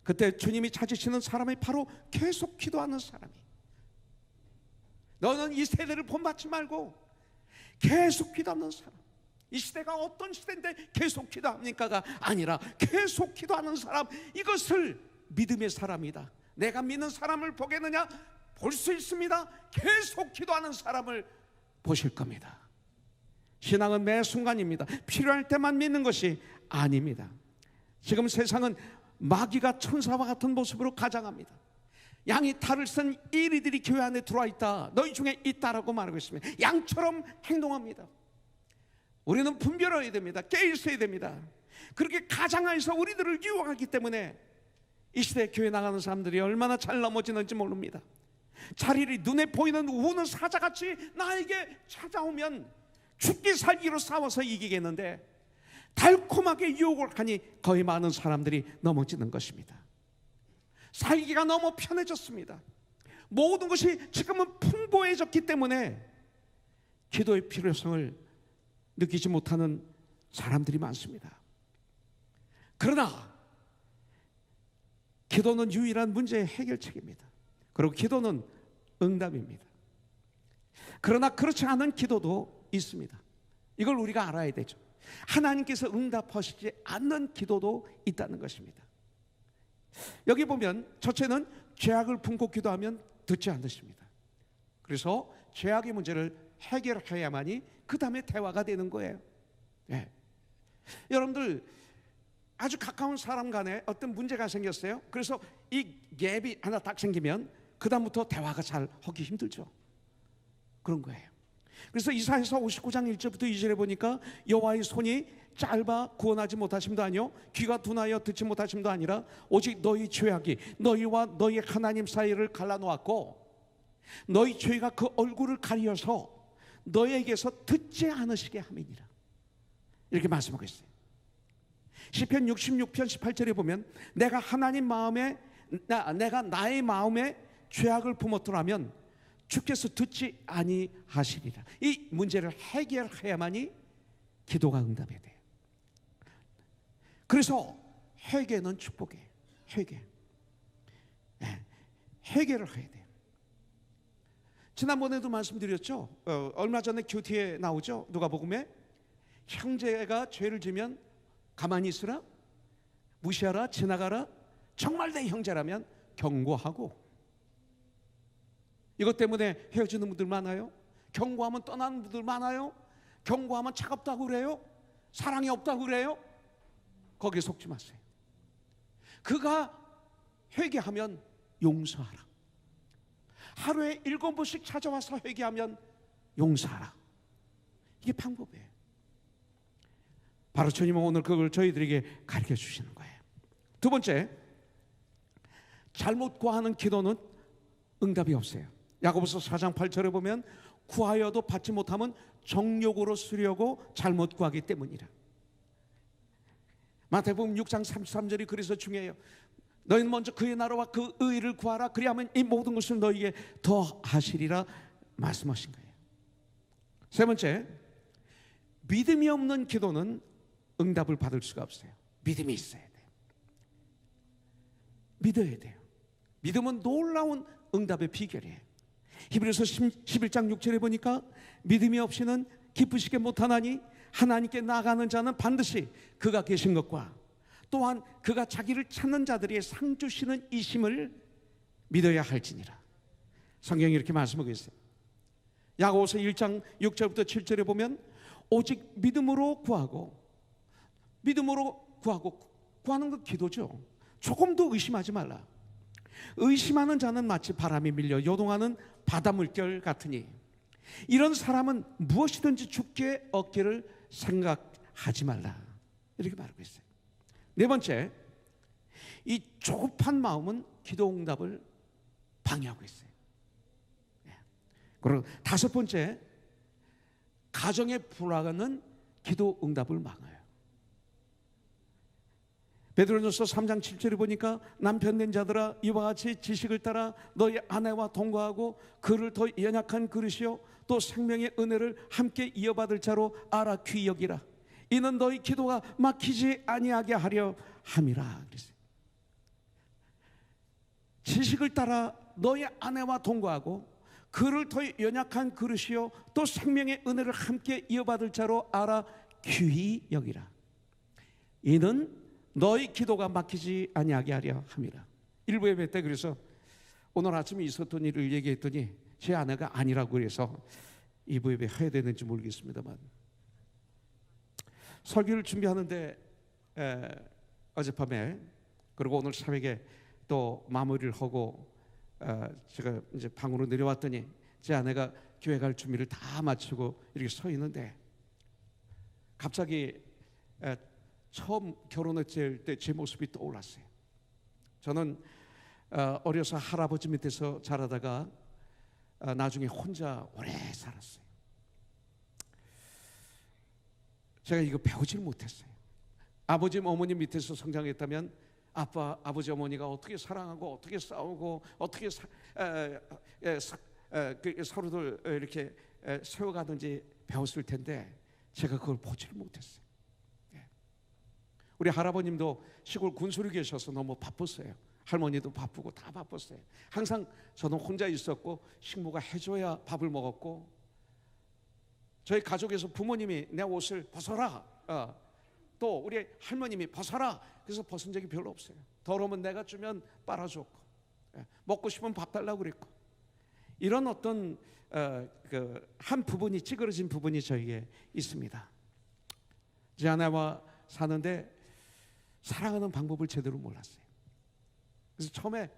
그때 주님이 찾으시는 사람이 바로 계속 기도하는 사람이. 너는 이 세대를 본받지 말고 계속 기도하는 사람. 이 시대가 어떤 시대인데 계속 기도합니까가 아니라 계속 기도하는 사람, 이것을 믿음의 사람이다. 내가 믿는 사람을 보겠느냐? 볼 수 있습니다. 계속 기도하는 사람을 보실 겁니다. 신앙은 매 순간입니다. 필요할 때만 믿는 것이 아닙니다. 지금 세상은 마귀가 천사와 같은 모습으로 가장합니다. 양이 탈을 쓴 이리들이 교회 안에 들어와 있다, 너희 중에 있다라고 말하고 있습니다. 양처럼 행동합니다. 우리는 분별해야 됩니다. 깨 있어야 됩니다. 그렇게 가장해서 우리들을 유혹하기 때문에 이 시대에 교회 나가는 사람들이 얼마나 잘 넘어지는지 모릅니다. 자리를 눈에 보이는 우는 사자같이 나에게 찾아오면 죽기 살기로 싸워서 이기겠는데, 달콤하게 유혹을 하니 거의 많은 사람들이 넘어지는 것입니다. 살기가 너무 편해졌습니다. 모든 것이 지금은 풍부해졌기 때문에 기도의 필요성을 느끼지 못하는 사람들이 많습니다. 그러나 기도는 유일한 문제의 해결책입니다. 그리고 기도는 응답입니다. 그러나 그렇지 않은 기도도 있습니다. 이걸 우리가 알아야 되죠. 하나님께서 응답하시지 않는 기도도 있다는 것입니다. 여기 보면 첫째는 죄악을 품고 기도하면 듣지 않으십니다. 그래서 죄악의 문제를 해결해야만이 그 다음에 대화가 되는 거예요. 네. 여러분들 아주 가까운 사람 간에 어떤 문제가 생겼어요. 그래서 이 갭이 하나 딱 생기면 그 다음부터 대화가 잘 하기 힘들죠. 그런 거예요. 그래서 이사야서 59장 1절부터 2절에 보니까 여호와의 손이 짧아 구원하지 못하심도 아니요 귀가 둔하여 듣지 못하심도 아니라 오직 너희 죄악이 너희와 너희 하나님 사이를 갈라놓았고 너희 죄가 그 얼굴을 가리어서 너희에게서 듣지 않으시게 함이니라. 이렇게 말씀하고 있어요. 시편 66편 18절에 보면 내가 하나님 마음에 내가 나의 마음에 죄악을 품었더라면 주께서 듣지 아니하시리라. 이 문제를 해결해야만이 기도가 응답이 돼요. 그래서 회개는 축복이에요. 회개. 네. 해결을 해야 돼요. 지난번에도 말씀드렸죠. 얼마 전에 큐티에 나오죠. 누가복음에 형제가 죄를 지면 가만히 있으라, 무시하라, 지나가라. 정말 내 형제라면 경고하고. 이것 때문에 헤어지는 분들 많아요. 경고하면 떠나는 분들 많아요. 경고하면 차갑다고 그래요. 사랑이 없다고 그래요. 거기에 속지 마세요. 그가 회개하면 용서하라. 하루에 7번씩 찾아와서 회개하면 용서하라. 이게 방법이에요. 바로 주님은 오늘 그걸 저희들에게 가르쳐 주시는 거예요. 두 번째, 잘못 구하는 기도는 응답이 없어요. 야고보서 4장 8절에 보면 구하여도 받지 못하면 정욕으로 쓰려고 잘못 구하기 때문이라. 마태복음 6장 33절이 그래서 중요해요. 너희는 먼저 그의 나라와 그 의를 구하라. 그리하면 이 모든 것을 너희에게 더하시리라 말씀하신 거예요. 세 번째, 믿음이 없는 기도는 응답을 받을 수가 없어요. 믿음이 있어야 돼요. 믿어야 돼요. 믿음은 놀라운 응답의 비결이에요. 히브리서 11장 6절에 보니까 믿음이 없이는 기쁘시게 못하나니 하나님께 나가는 자는 반드시 그가 계신 것과 또한 그가 자기를 찾는 자들의 상 주시는 이심을 믿어야 할지니라. 성경이 이렇게 말씀하고 있어요. 야고보서 1장 6절부터 7절에 보면 오직 믿음으로 구하고 구하는 건 기도죠. 조금도 의심하지 말라. 의심하는 자는 마치 바람이 밀려 요동하는 바다 물결 같으니 이런 사람은 무엇이든지 죽게 얻기를 생각하지 말라. 이렇게 말하고 있어요. 네 번째, 이 조급한 마음은 기도 응답을 방해하고 있어요. 그리고 다섯 번째, 가정의 불화는 기도 응답을 막아요. 베드로전서 3장 7절에 보니까 남편 된 자들아 이와 같이 지식을 따라 너희 아내와 동거하고 그를 더 연약한 그릇이요 또 생명의 은혜를 함께 이어받을 자로 알아 귀히 여기라. 이는 너희 기도가 막히지 아니하게 하려 함이라. 그랬어요. 지식을 따라 너희 아내와 동거하고 그를 더 연약한 그릇이요 또 생명의 은혜를 함께 이어받을 자로 알아 귀히 여기라. 이는 너희 기도가 막히지 아니하게 하려 함이라. 일부 예배 때 그래서 오늘 아침에 있었던 일을 얘기했더니 제 아내가 아니라고 그래서 2부 예배 해야 되는지 모르겠습니다만 설교를 준비하는데 어젯밤에 그리고 오늘 새벽에 또 마무리를 하고 제가 이제 방으로 내려왔더니 제 아내가 교회 갈 준비를 다 마치고 이렇게 서 있는데 갑자기 처음 결혼했을 때 제 모습이 떠올랐어요. 저는 어려서 할아버지 밑에서 자라다가 나중에 혼자 오래 살았어요. 제가 이거 배우질 못했어요. 아버지 어머니 밑에서 성장했다면 아버지 어머니가 어떻게 사랑하고 어떻게 싸우고 어떻게 서로들 이렇게 세워가든지 배웠을 텐데 제가 그걸 보지를 못했어요. 우리 할아버님도 시골 군소리 계셔서 너무 바빴어요. 할머니도 바쁘고 다 바빴어요. 항상 저는 혼자 있었고 식모가 해줘야 밥을 먹었고, 저희 가족에서 부모님이 내 옷을 벗어라, 또 우리 할머님이 벗어라, 그래서 벗은 적이 별로 없어요. 더러우면 내가 주면 빨아줬고, 먹고 싶으면 밥 달라고 그랬고, 이런 어떤 한 부분이 찌그러진 부분이 저에게 있습니다. 제 아내와 사는데 사랑하는 방법을 제대로 몰랐어요. 그래서 처음에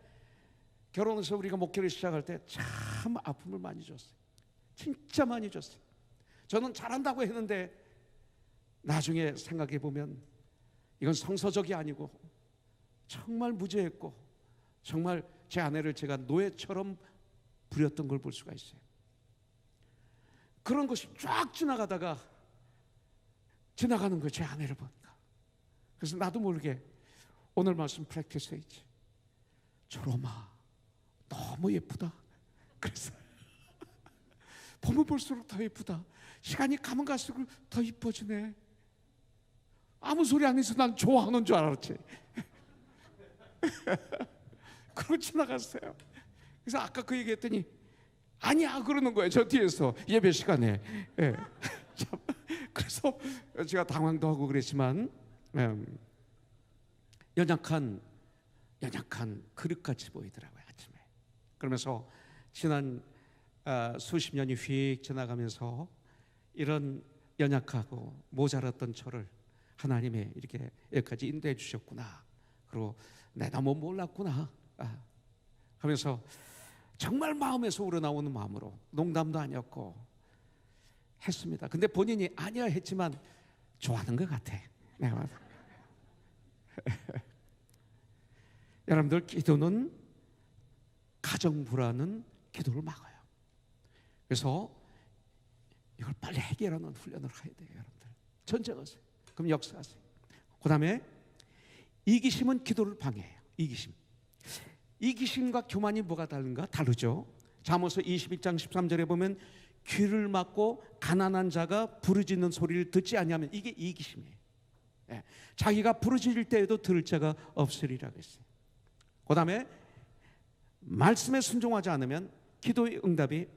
결혼해서 우리가 목회를 시작할 때 참 아픔을 많이 줬어요. 진짜 많이 줬어요. 저는 잘한다고 했는데 나중에 생각해 보면 이건 성서적이 아니고 정말 무죄했고, 정말 제 아내를 제가 노예처럼 부렸던 걸 볼 수가 있어요. 그런 것이 쫙 지나가다가 지나가는 거예요, 제 아내를 보니까. 그래서 나도 모르게 오늘 말씀 프랙티스 했지. 초롬아, 너무 예쁘다. 그래서 보면 볼수록 더 예쁘다. 시간이 가면 갈수록 더 이뻐지네. 아무 소리 안 해서 난 좋아하는 줄 알았지. 그러고 지나갔어요. 그래서 아까 그 얘기했더니 아니야 그러는 거예요, 저 뒤에서 예배 시간에. 그래서 제가 당황도 하고 그랬지만, 연약한 그릇같이 보이더라고요, 아침에. 그러면서 지난 수십 년이 휙 지나가면서 이런 연약하고 모자랐던 저를 하나님이 이렇게 여기까지 인도해 주셨구나, 그리고 내가 뭐 몰랐구나 하면서 정말 마음에서 우러나오는 마음으로, 농담도 아니었고 했습니다. 근데 본인이 아니야 했지만 좋아하는 것 같아, 내가 봐도. 여러분들, 기도는 가정 불안은 기도를 막아요. 그래서 이걸 빨리 해결하는 훈련을 해야 돼요. 여러분들 전쟁하세요. 그럼 역사하세요. 그 다음에 이기심은 기도를 방해해요. 이기심과 교만이 뭐가 다른가? 다르죠. 잠언서 21장 13절에 보면 귀를 막고 가난한 자가 부르짖는 소리를 듣지 아니하면, 이게 이기심이에요. 자기가 부르짖을 때에도 들을 자가 없으리라고 했어요. 그 다음에 말씀에 순종하지 않으면 기도의 응답이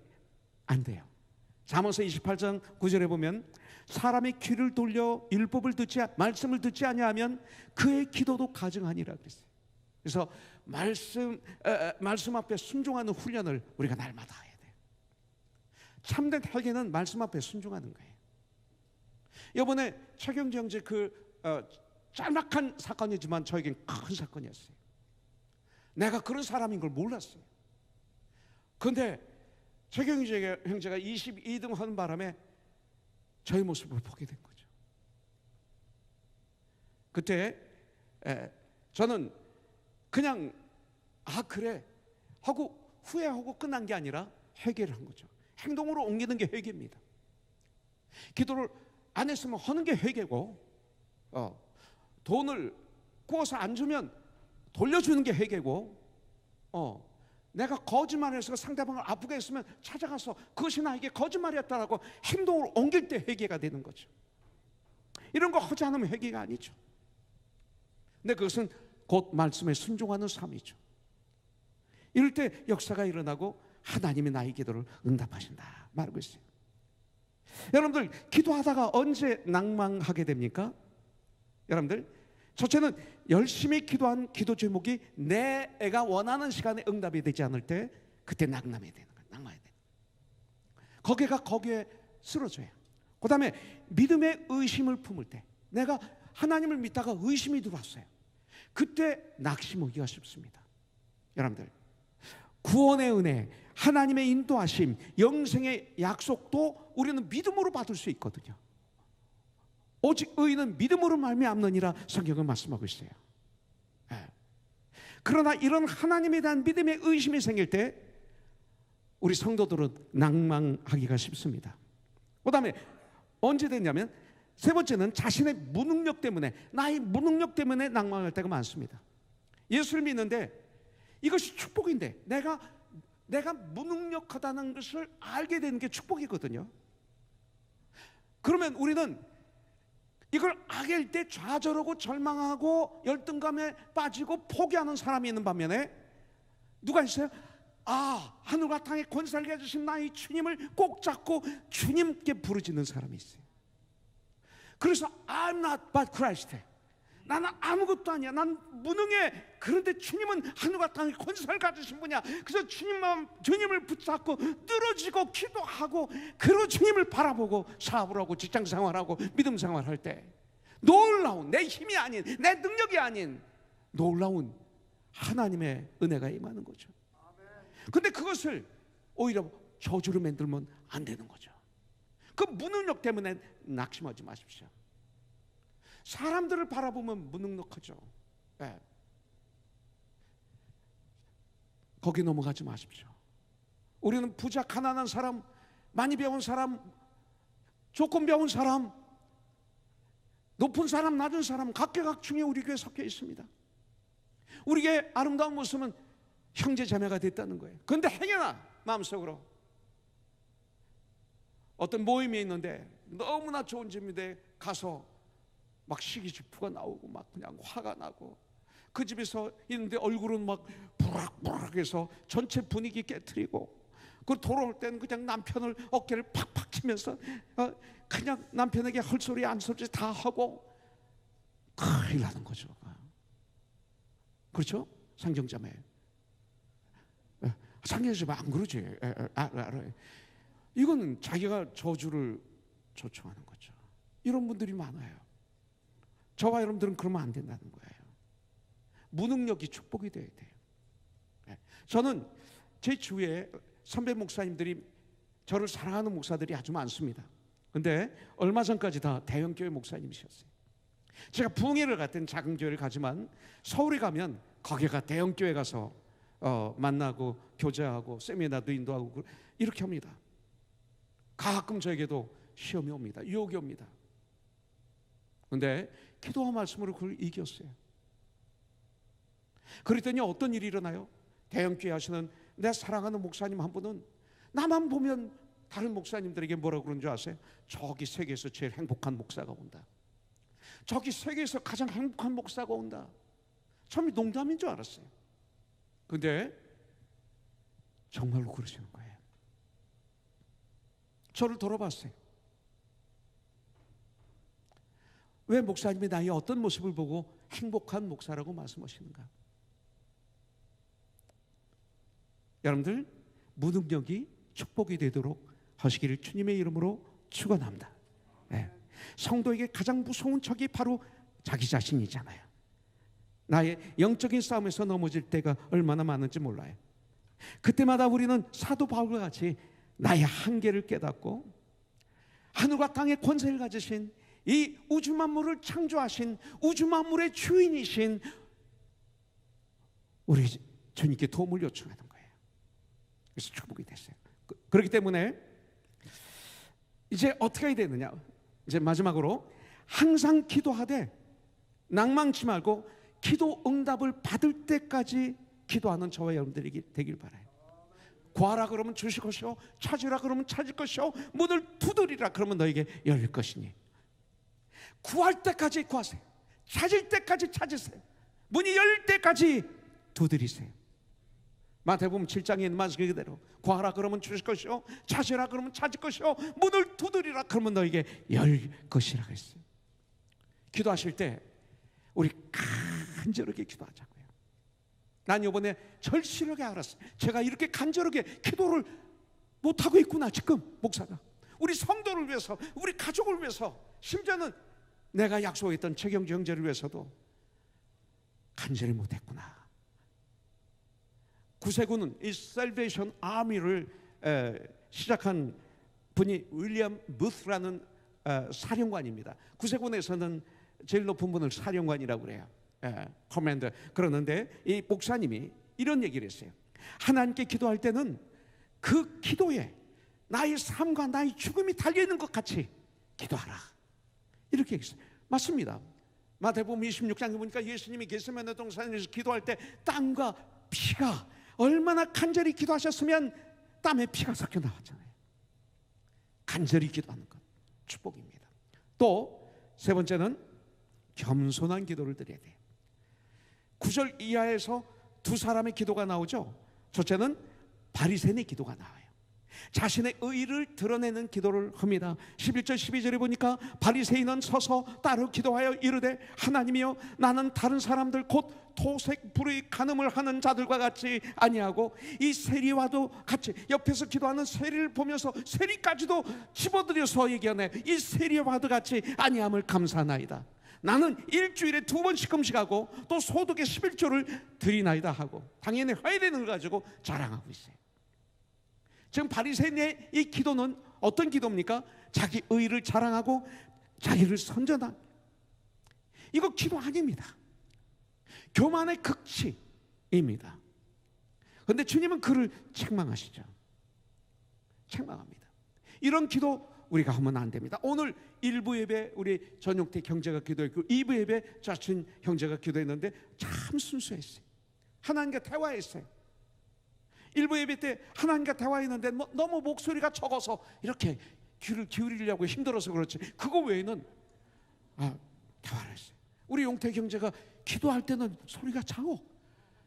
안 돼요. 잠언서 28장 9절에 보면 사람이 귀를 돌려 말씀을 듣지 아니하면 그의 기도도 가증하니라 그랬어요. 그래서 말씀 앞에 순종하는 훈련을 우리가 날마다 해야 돼요. 참된 회개는 말씀 앞에 순종하는 거예요. 이번에 최경재 형제 짤막한 사건이지만 저에겐 큰 사건이었어요. 내가 그런 사람인 걸 몰랐어요. 그런데 최경재 형제가 22등 하는 바람에 저의 모습을 보게 된 거죠. 그때 저는 그냥 그래 하고 후회하고 끝난 게 아니라 회개를 한 거죠. 행동으로 옮기는 게 회개입니다. 기도를 안 했으면 하는 게 회개고, 돈을 구워서 안 주면 돌려주는 게 회개고, 내가 거짓말해서 상대방을 아프게 했으면 찾아가서 그것이 나에게 거짓말이었다라고 행동으로 옮길 때 회개가 되는 거죠. 이런 거 하지 않으면 회개가 아니죠. 근데 그것은 곧 말씀에 순종하는 삶이죠. 이럴 때 역사가 일어나고 하나님이 나의 기도를 응답하신다 말하고 있어요. 여러분들, 기도하다가 언제 낭망하게 됩니까? 여러분들, 첫째는 열심히 기도한 기도 제목이 내 애가 원하는 시간에 응답이 되지 않을 때, 그때 낭망이 되는 거예요. 낭망이 되는 거예요. 거기에 쓰러져요. 그 다음에 믿음의 의심을 품을 때, 내가 하나님을 믿다가 의심이 들어왔어요. 그때 낙심하기가 쉽습니다. 여러분들, 구원의 은혜, 하나님의 인도하심, 영생의 약속도 우리는 믿음으로 받을 수 있거든요. 오직 의인은 믿음으로 말미암느니라 성경은 말씀하고 있어요. 그러나 이런 하나님에 대한 믿음의 의심이 생길 때 우리 성도들은 낭망하기가 쉽습니다. 그 다음에 언제 되냐면, 세 번째는 자신의 무능력 때문에, 나의 무능력 때문에 낭망할 때가 많습니다. 예수를 믿는데 이것이 축복인데, 내가 내가 무능력하다는 것을 알게 되는 게 축복이거든요. 그러면 우리는 이걸 악일 때 좌절하고 절망하고 열등감에 빠지고 포기하는 사람이 있는 반면에 누가 있어요? 하늘과 땅의 권세를 가지신 나의 주님을 꼭 잡고 주님께 부르짖는 사람이 있어요. 그래서 I'm not but Christ. 나는 아무것도 아니야. 난 무능해. 그런데 주님은 하늘과 땅의 권세를 가지신 분이야. 그래서 주님을 붙잡고 늘어지고 기도하고 그리고 주님을 바라보고 사업을 하고 직장 생활하고 믿음 생활할 때 놀라운, 내 힘이 아닌, 내 능력이 아닌 놀라운 하나님의 은혜가 임하는 거죠. 근데 그것을 오히려 저주로 만들면 안 되는 거죠. 그 무능력 때문에 낙심하지 마십시오. 사람들을 바라보면 무능력하죠. 네. 거기 넘어가지 마십시오. 우리는 부자, 가난한 사람, 많이 배운 사람, 조금 배운 사람, 높은 사람, 낮은 사람 각계각층에 우리 교회에 섞여 있습니다. 우리의 아름다운 모습은 형제 자매가 됐다는 거예요. 그런데 행여나 마음속으로 어떤 모임이 있는데 너무나 좋은 집인데 가서 막 시기질투가 나오고 막 그냥 화가 나고 그 집에서 있는데 얼굴은 막 부락부락해서 전체 분위기 깨트리고 그 돌아올 때는 그냥 남편을 어깨를 팍팍 치면서 그냥 남편에게 헐소리 안 소리 다 하고 큰일 나는 거죠. 그렇죠? 상정자매 상정자매 안 그러지. 이거는 자기가 저주를 조청하는 거죠. 이런 분들이 많아요. 저와 여러분들은 그러면 안 된다는 거예요. 무능력이 축복이 돼야 돼요. 저는 제 주위에 선배 목사님들이 저를 사랑하는 목사들이 아주 많습니다. 근데 얼마 전까지 다 대형교회 목사님이셨어요. 제가 부흥회를 갔던 작은 교회를 가지만 서울에 가면 거기가 대형교회 가서 만나고 교제하고 세미나도 인도하고 이렇게 합니다. 가끔 저에게도 시험이 옵니다. 유혹이 옵니다. 그런데 기도와 말씀으로 그걸 이겼어요. 그랬더니 어떤 일이 일어나요? 대형교회 하시는 내 사랑하는 목사님 한 분은 나만 보면 다른 목사님들에게 뭐라고 그러는 줄 아세요? 저기 세계에서 제일 행복한 목사가 온다. 저기 세계에서 가장 행복한 목사가 온다. 처음에 농담인 줄 알았어요. 근데 정말로 그러시는 거예요. 저를 돌아봤어요. 왜 목사님이 나의 어떤 모습을 보고 행복한 목사라고 말씀하시는가? 여러분들 무능력이 축복이 되도록 하시기를 주님의 이름으로 축원합니다. 네. 성도에게 가장 무서운 적이 바로 자기 자신이잖아요. 나의 영적인 싸움에서 넘어질 때가 얼마나 많은지 몰라요. 그때마다 우리는 사도 바울과 같이 나의 한계를 깨닫고 하늘과 땅의 권세를 가지신 이 우주 만물을 창조하신 우주 만물의 주인이신 우리 주님께 도움을 요청하는 거예요. 그래서 축복이 됐어요. 그렇기 때문에 이제 어떻게 해야 되느냐? 이제 마지막으로 항상 기도하되 낭망치 말고 기도 응답을 받을 때까지 기도하는 저와 여러분들이 되길 바라요. 구하라 그러면 주실 것이요, 찾으라 그러면 찾을 것이요, 문을 두드리라 그러면 너에게 열릴 것이니. 구할 때까지 구하세요. 찾을 때까지 찾으세요. 문이 열릴 때까지 두드리세요. 마태복음 7장에 있는 말씀 그대로 구하라 그러면 주실 것이요, 찾으라 그러면 찾을 것이요, 문을 두드리라 그러면 너에게 열릴 것이라고 했어요. 기도하실 때 우리 간절하게 기도하자고요. 난 이번에 절실하게 알았어요. 제가 이렇게 간절하게 기도를 못하고 있구나. 지금 목사가 우리 성도를 위해서, 우리 가족을 위해서, 심지어는 내가 약속했던 최경주 형제를 위해서도 간절히 못했구나. 구세군은 이 셀베이션 아미를 시작한 분이 윌리엄 무스라는 사령관입니다. 구세군에서는 제일 높은 분을 사령관이라고 그래요. 커맨더. 그러는데 이 목사님이 이런 얘기를 했어요. 하나님께 기도할 때는 그 기도에 나의 삶과 나의 죽음이 달려있는 것 같이 기도하라. 이렇게 얘기했어요. 맞습니다. 마태복음 26장에 보니까 예수님이 겟세마네 동산에서 기도할 때 땀과 피가 얼마나 간절히 기도하셨으면 땀에 피가 섞여 나왔잖아요. 간절히 기도하는 것 축복입니다. 또 세 번째는 겸손한 기도를 드려야 돼요. 9절 이하에서 두 사람의 기도가 나오죠. 첫째는 바리새인의 기도가 나와요. 자신의 의를 드러내는 기도를 합니다. 11절 12절에 보니까 바리새인은 서서 따로 기도하여 이르되 하나님이여 나는 다른 사람들 곧 토색 불의 간음을 하는 자들과 같이 아니하고 이 세리와도 같이, 옆에서 기도하는 세리를 보면서 세리까지도 집어들여서 얘기하네. 이 세리와도 같이 아니함을 감사하나이다. 나는 일주일에 2번씩 금식하고 또 소득의 11조를 드리나이다 하고 당연히 해야 되는 걸 가지고 자랑하고 있어요. 지금 바리새인의 이 기도는 어떤 기도입니까? 자기 의를 자랑하고 자기를 선전한, 이거 기도 아닙니다. 교만의 극치입니다. 그런데 주님은 그를 책망하시죠. 책망합니다. 이런 기도 우리가 하면 안 됩니다. 오늘 1부 예배 우리 전용태 형제가 기도했고 2부 예배 자신 형제가 기도했는데 참 순수했어요. 하나님과 대화했어요. 1부 예배 때 하나님과 대화했는데 너무 목소리가 적어서 이렇게 귀를 기울이려고 힘들어서 그렇지, 그거 외에는 대화를 했어요. 우리 용태 형제가 기도할 때는 소리가 작어,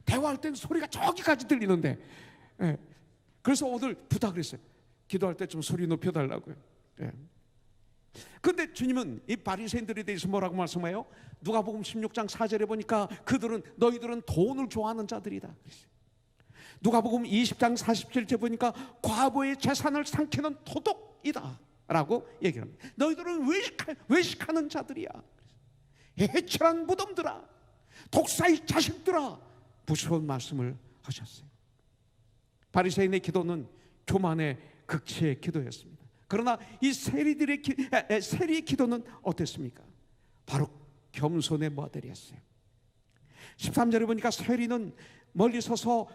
대화할 때는 소리가 저기까지 들리는데, 예. 그래서 오늘 부탁을 했어요. 기도할 때 좀 소리 높여달라고요. 예. 근데 주님은 이 바리새인들에 대해서 뭐라고 말씀해요? 누가복음 16장 4절에 보니까 너희들은 돈을 좋아하는 자들이다. 누가복음 20장 47절 보니까 과부의 재산을 삼키는 도둑이다 라고 얘기를 합니다. 너희들은 외식하는 자들이야. 해칠한 무덤들아, 독사의 자식들아, 무서운 말씀을 하셨어요. 바리새인의 기도는 교만의 극치의 기도였습니다. 그러나 이 세리의 기도는 어땠습니까? 바로 겸손의 모델이었어요. 13절에 보니까 세리는 멀리 서서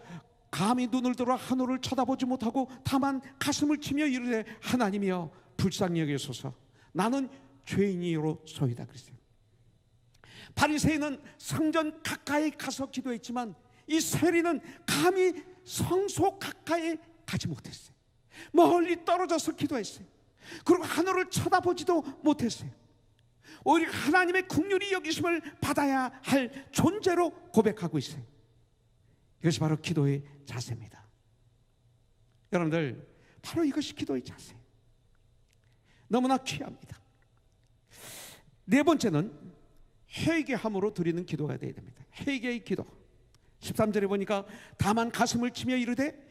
감히 눈을 들어 하늘을 쳐다보지 못하고 다만 가슴을 치며 이르되 하나님이여 불쌍히 여기소서 나는 죄인이로소이다 그랬어요. 바리새인은 성전 가까이 가서 기도했지만 이 세리는 감히 성소 가까이 가지 못했어요. 멀리 떨어져서 기도했어요. 그리고 하늘을 쳐다보지도 못했어요. 오히려 하나님의 긍휼히 여기심을 받아야 할 존재로 고백하고 있어요. 이것이 바로 기도의 자세입니다. 여러분들, 바로 이것이 기도의 자세. 너무나 귀합니다. 네 번째는 회개함으로 드리는 기도가 되어야 됩니다. 회개의 기도. 13절에 보니까 다만 가슴을 치며 이르되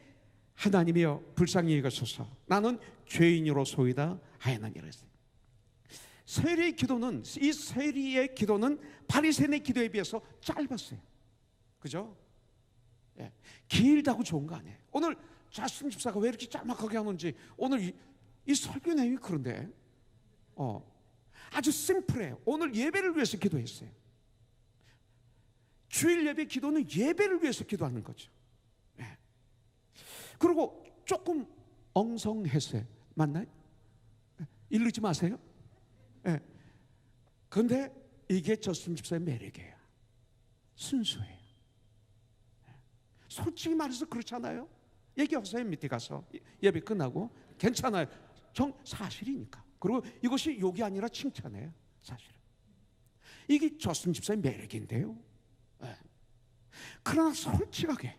하나님이여 불쌍히 여기소서 나는 죄인으로소이다 하였느니라 했어요. 세리의 기도는, 이 세리의 기도는 바리새인의 기도에 비해서 짧았어요. 그죠? 예. 길다고 좋은 거 아니에요. 오늘 자신 집사가 왜 이렇게 짤막하게 하는지, 오늘 이 설교 내용이 그런데 아주 심플해요. 오늘 예배를 위해서 기도했어요. 주일 예배 기도는 예배를 위해서 기도하는 거죠. 예. 그리고 조금 엉성했어요. 맞나요? 이르지 마세요. 예. 그런데 이게 저순 집사의 매력이에요. 순수해요. 솔직히 말해서 그렇지 않아요? 얘기하세요. 밑에 가서 예배 끝나고. 괜찮아요. 사실이니까. 그리고 이것이 욕이 아니라 칭찬이에요. 사실은 이게 저순 집사의 매력인데요. 네. 그러나 솔직하게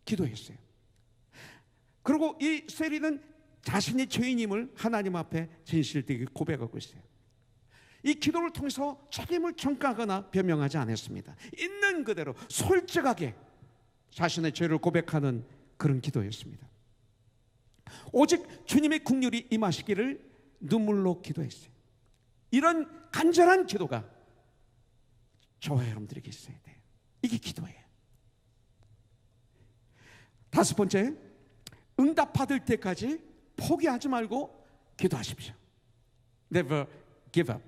기도했어요. 그리고 이 세리는 자신의 죄인임을 하나님 앞에 진실되게 고백하고 있어요. 이 기도를 통해서 책임을 전가하거나 변명하지 않았습니다. 있는 그대로 솔직하게 자신의 죄를 고백하는 그런 기도였습니다. 오직 주님의 긍휼이 임하시기를 눈물로 기도했어요. 이런 간절한 기도가 저와 여러분들에게 있어야 돼요. 이게 기도예요. 다섯 번째, 응답받을 때까지 포기하지 말고 기도하십시오. Never give up.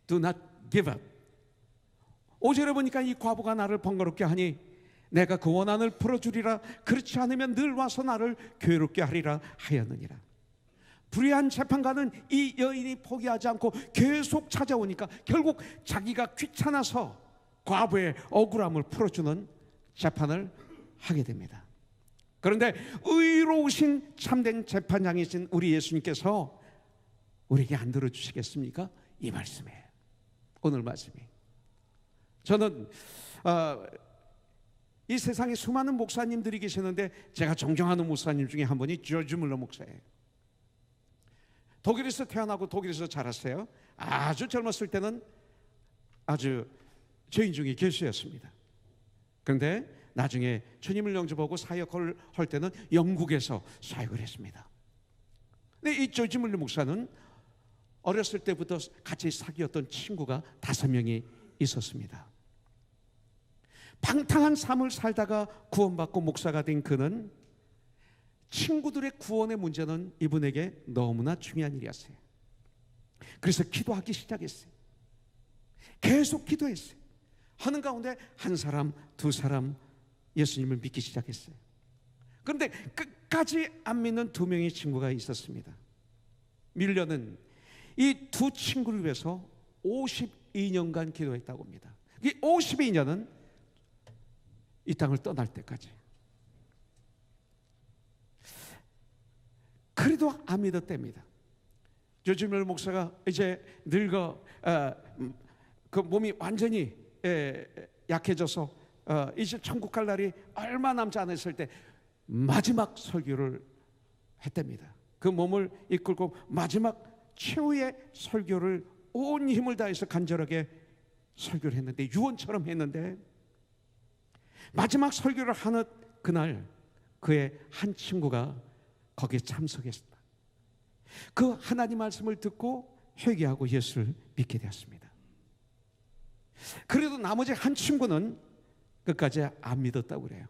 Do not give up. 5절에 보니까 이 과부가 나를 번거롭게 하니 내가 그 원한을 풀어주리라. 그렇지 않으면 늘 와서 나를 괴롭게 하리라 하였느니라. 불의한 재판관은 이 여인이 포기하지 않고 계속 찾아오니까 결국 자기가 귀찮아서 과부의 억울함을 풀어주는 재판을 하게 됩니다. 그런데 의로우신 참된 재판장이신 우리 예수님께서 우리에게 안 들어주시겠습니까? 이 말씀이에요. 오늘 말씀이. 저는 이 세상에 수많은 목사님들이 계시는데 제가 존경하는 목사님 중에 한 분이 조지 뮬러 목사예요. 독일에서 태어나고 독일에서 자랐어요. 아주 젊었을 때는 아주 죄인 중에 괴수였습니다. 그런데 나중에 주님을 영접하고 사역을 할 때는 영국에서 사역을 했습니다. 근데 이 조지 뮬러 목사는 어렸을 때부터 같이 사귀었던 친구가 5명이 있었습니다. 방탕한 삶을 살다가 구원받고 목사가 된 그는 친구들의 구원의 문제는 이분에게 너무나 중요한 일이었어요. 그래서 기도하기 시작했어요. 계속 기도했어요. 하는 가운데 한 사람, 두 사람 예수님을 믿기 시작했어요. 그런데 끝까지 안 믿는 2명의 친구가 있었습니다. 밀려는 이 2 친구를 위해서 52년간 기도했다고 합니다. 이 52년은 이 땅을 떠날 때까지. 그래도 안 믿었답니다. 조지 뮬러 목사가 이제 늙어 그 몸이 완전히 약해져서 이제 천국 갈 날이 얼마 남지 않았을 때 마지막 설교를 했답니다. 그 몸을 이끌고 마지막 최후의 설교를 온 힘을 다해서 간절하게 설교를 했는데, 유언처럼 했는데, 마지막 설교를 하는 그날 그의 한 친구가 거기에 참석했습니다. 그 하나님 말씀을 듣고 회개하고 예수를 믿게 되었습니다. 그래도 나머지 한 친구는 끝까지 안 믿었다고 그래요.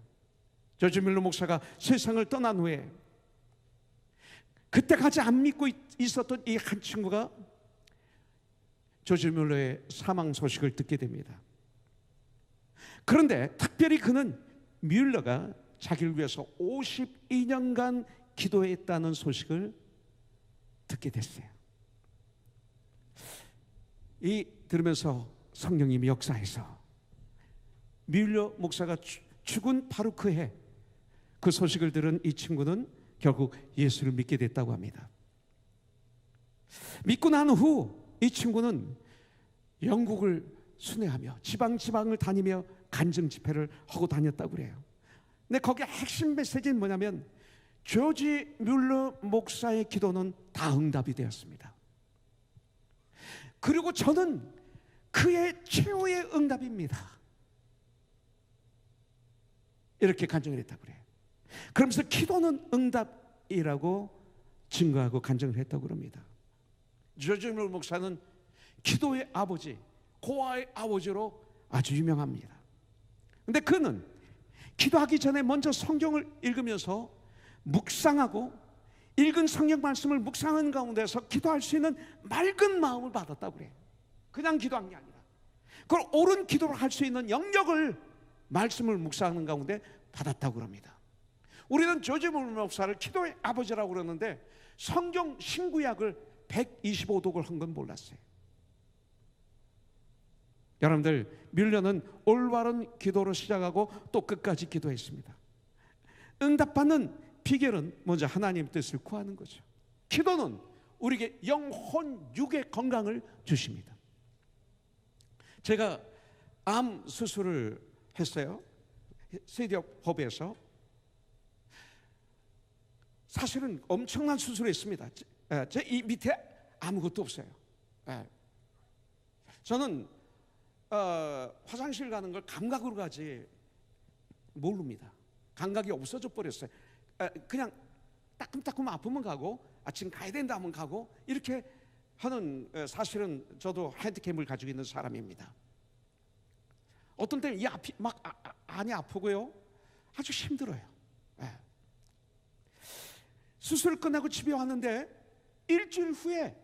조지 뮬러 목사가 세상을 떠난 후에 그때까지 안 믿고 있었던 이 한 친구가 조지 뮬러의 사망 소식을 듣게 됩니다. 그런데 특별히 그는 뮬러가 자기를 위해서 52년간 기도했다는 소식을 듣게 됐어요. 이 들으면서 성령님이 역사해서 뮬러 목사가 죽은 바로 그 해, 그 소식을 들은 이 친구는 결국 예수를 믿게 됐다고 합니다. 믿고 난 후 이 친구는 영국을 순회하며 지방을 다니며 간증 집회를 하고 다녔다고 그래요. 근데 거기에 핵심 메시지는 뭐냐면 조지 뮬러 목사의 기도는 다 응답이 되었습니다. 그리고 저는 그의 최후의 응답입니다, 이렇게 간증을 했다고 그래요. 그러면서 기도는 응답이라고 증거하고 간증을 했다고 그럽니다. 조지 뮬러 목사는 기도의 아버지, 고아의 아버지로 아주 유명합니다. 근데 그는 기도하기 전에 먼저 성경을 읽으면서 묵상하고 읽은 성경 말씀을 묵상하는 가운데서 기도할 수 있는 맑은 마음을 받았다고 그래요. 그냥 기도한 게 아니라 그걸 옳은 기도를 할 수 있는 영역을 말씀을 묵상하는 가운데 받았다고 그럽니다. 우리는 조지 뮬러 목사를 기도의 아버지라고 그러는데 성경 신구약을 125독을 한 건 몰랐어요. 여러분들, 뮬러는 올바른 기도로 시작하고 또 끝까지 기도했습니다. 응답받는 비결은 먼저 하나님 뜻을 구하는 거죠. 기도는 우리에게 영혼, 육의 건강을 주십니다. 제가 암 수술을 했어요. 세디업법에서. 사실은 엄청난 수술을 했습니다. 제 이 밑에 아무것도 없어요. 저는 화장실 가는 걸 감각으로 가지 모릅니다. 감각이 없어져 버렸어요. 그냥 따끔따끔 아프면 가고, 지금 가야 된다 하면 가고, 이렇게 하는, 사실은 저도 핸디캡을 가지고 있는 사람입니다. 어떤 때는 이 앞이 막 안이 아프고요, 아주 힘들어요. 수술을 끝내고 집에 왔는데 일주일 후에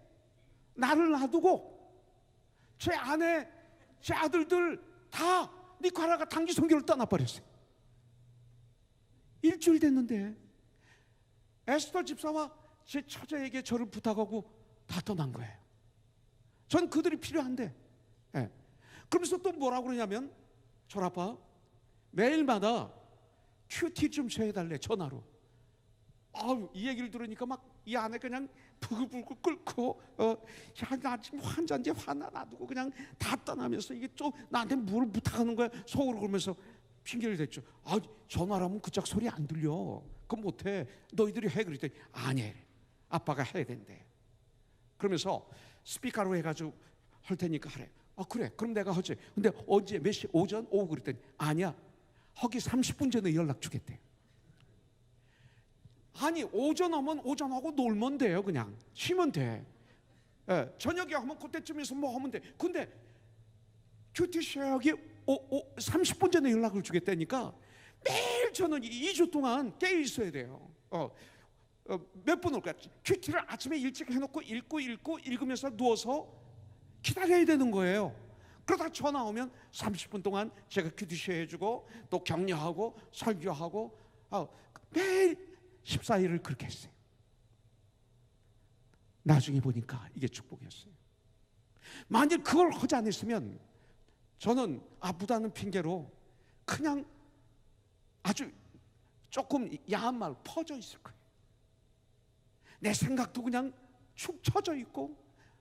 나를 놔두고 제 아내, 제 아들들 다 니카라가 단기 선교를 떠나버렸어요. 일주일 됐는데 에스더 집사와 제 처제에게 저를 부탁하고 다 떠난 거예요. 전 그들이 필요한데. 그러면서 또 뭐라고 그러냐면, 철아빠 매일마다 큐티 좀 쳐해달래, 전화로. 이 얘기를 들으니까 막 이 안에 그냥 부글부글 끓고, 야, 나 지금 환자인지 화나 놔두고 그냥 다 떠나면서 이게 또 나한테 뭘 부탁하는 거야 속으로. 그러면서 핑계를 댔죠. 전화라면 그짝 소리 안 들려, 그건 못해, 너희들이 해. 그랬더니 아니, 아빠가 해야 된대. 그러면서 스피커로 해가지고 할 테니까 하래. 그래, 그럼 내가 하지. 근데 언제, 몇 시, 오전, 오후? 그랬더니 아니야, 하기 30분 전에 연락 주겠대. 아니, 오전 하면 오전하고 놀면 돼요. 그냥 쉬면 돼. 저녁에 하면 그때쯤에서 뭐 하면 돼. 근데 큐티 쉐어하기 30분 전에 연락을 주겠다니까 매일 저는 2주 동안 깨어 있어야 돼요. 몇 분 올까? 큐티를 아침에 일찍 해놓고 읽고 읽으면서 누워서 기다려야 되는 거예요. 그러다 전화 오면 30분 동안 제가 큐티 쉐어 해주고 또 격려하고 설교하고, 매일 14일을 그렇게 했어요. 나중에 보니까 이게 축복이었어요. 만일 그걸 하지 않았으면 저는 아프다는 핑계로 그냥 아주 조금 야한 말 퍼져 있을 거예요. 내 생각도 그냥 축 처져 있고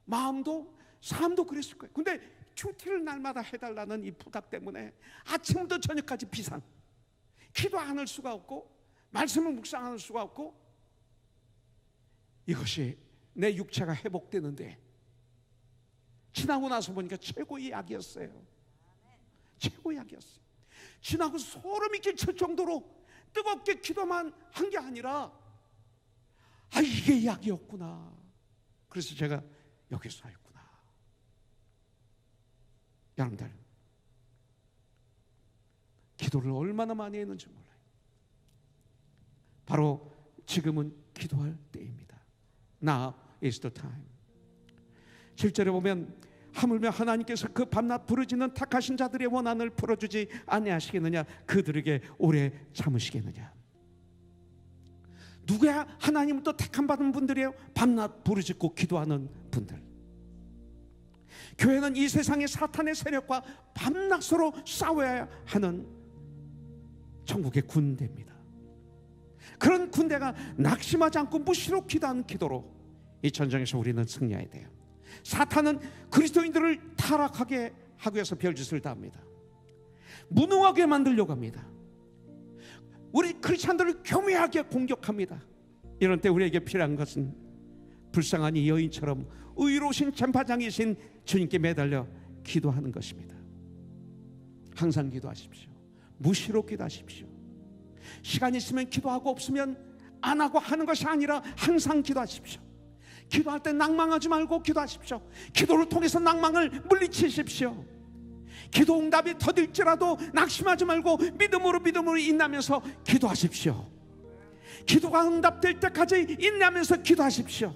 마음도 삶도 그랬을 거예요. 근데 큐티를 날마다 해달라는 이 부탁 때문에 아침부터 저녁까지 비상, 기도 안 할 수가 없고 말씀을 묵상할 수가 없고, 이것이 내 육체가 회복되는데 지나고 나서 보니까 최고의 약이었어요. 최고의 약이었어요. 지나고 소름이 끼칠 정도로 뜨겁게 기도만 한 게 아니라 이게 약이었구나. 그래서 제가 여기서 살구나. 여러분들, 기도를 얼마나 많이 했는지 몰라요. 바로 지금은 기도할 때입니다. Now is the time. 실제로 보면 하물며 하나님께서 그 밤낮 부르짖는 택하신 자들의 원한을 풀어주지 아니하시겠느냐, 그들에게 오래 참으시겠느냐. 누구야? 하나님부터 택함 받은 분들이에요. 밤낮 부르짖고 기도하는 분들. 교회는 이 세상의 사탄의 세력과 밤낮으로 싸워야 하는 천국의 군대입니다. 그런 군대가 낙심하지 않고 무시로 기도하는 기도로 이 전쟁에서 우리는 승리해야 돼요. 사탄은 그리스도인들을 타락하게 하기 위해서 별짓을 다 합니다. 무능하게 만들려고 합니다. 우리 크리스찬들을 교묘하게 공격합니다. 이런 때 우리에게 필요한 것은 불쌍한 이 여인처럼 의로우신 전파장이신 주님께 매달려 기도하는 것입니다. 항상 기도하십시오. 무시로 기도하십시오. 시간 있으면 기도하고 없으면 안 하고 하는 것이 아니라 항상 기도하십시오. 기도할 때 낭망하지 말고 기도하십시오. 기도를 통해서 낭망을 물리치십시오. 기도 응답이 더딜지라도 낙심하지 말고 믿음으로 인내하면서 기도하십시오. 기도가 응답될 때까지 인내하면서 기도하십시오.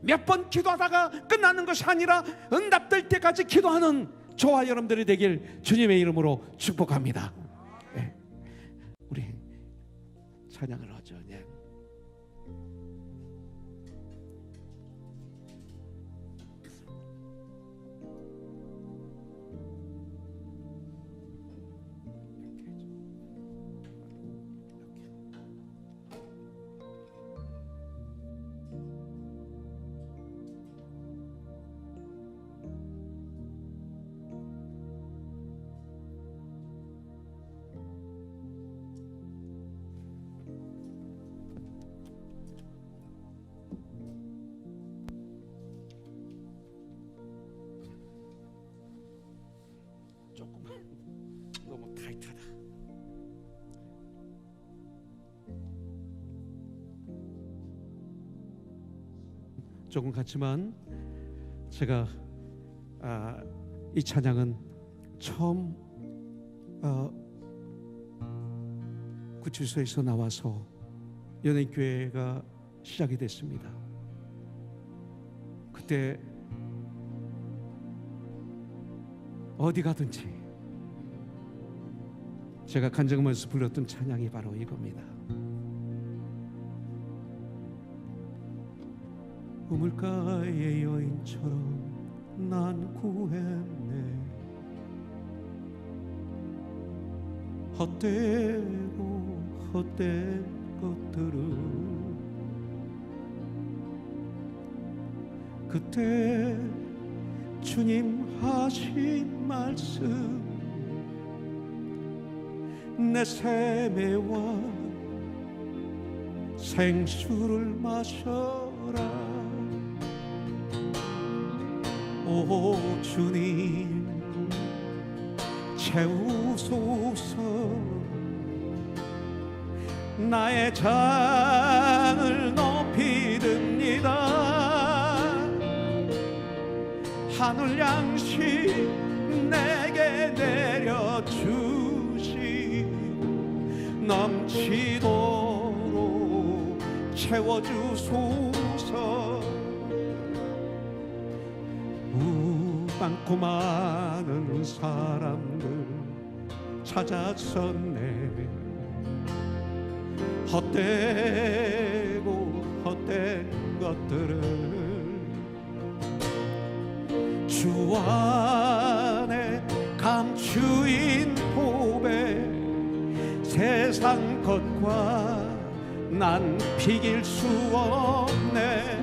몇 번 기도하다가 끝나는 것이 아니라 응답될 때까지 기도하는 저와 여러분들이 되길 주님의 이름으로 축복합니다. 네. 우리 찬양을 하죠. 네. 너무 타이트하다. 조금 같지만 제가 이 찬양은 처음 구치소에서 나와서 연예인교회가 시작이 됐습니다. 그때 어디 가든지 제가 간증하면서 불렀던 찬양이 바로 이겁니다. 우물가의 여인처럼 난 구했네. 헛되고 헛된 것들은 그때 주님 하신 말씀 내 샘에와 생수를 마셔라. 오 주님 채우소서. 나의 잔을 높이 듭니다. 하늘 양식 내게 내려주시고 넘치도록 채워주소서. 많고 많은 사람들 찾아섰네. 헛되고 헛된 것들을 주 안에 감추인 보배 세상 것과 난 비길 수 없네.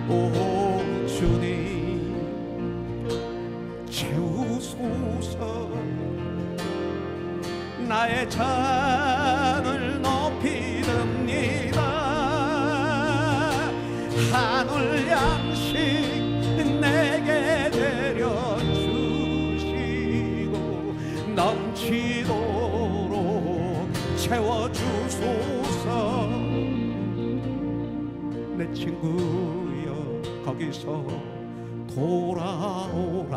오 주님 채우소서. 나의 잔을 높이 듭니다. 하늘 양식 내게 내려주시고 넘치도록 채워주소서. 내 친구여 거기서 돌아오라.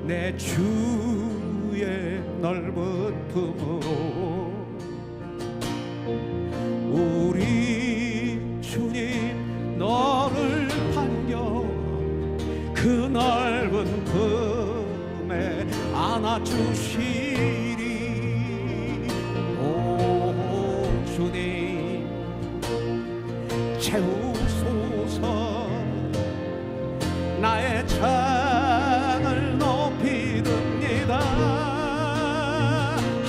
내 주의 넓은 품으로 우리 주님 너를 반겨 그 넓은 품에 안아주시리. 오 주님 채우소서. 나의 잔을 높이 듭니다.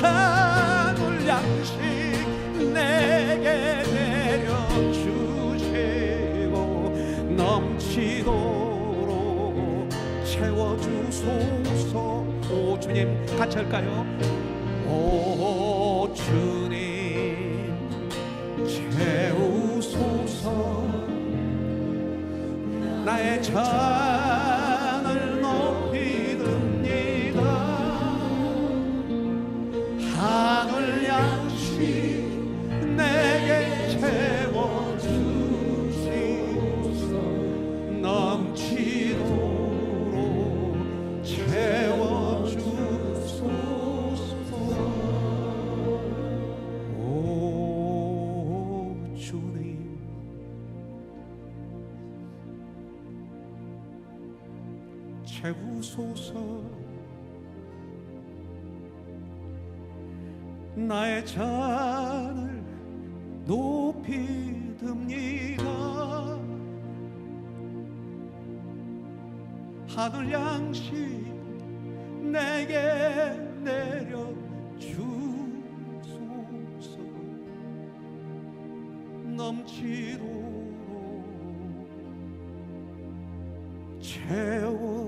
하늘 양식 내게 내려주시고 넘치도록 채워주소서. 오 주님 같이 할까요? 오 주님 채우소서. 나의 잔을 높이 듭니다. 하늘 양식 내게 채워주시소서. 넘치도록 채워주소서. 오 주님 채우소서. 나의 잔을 높이 듭니다. 하늘 양식 내게 내려주소서. 넘치도록 채워주소서.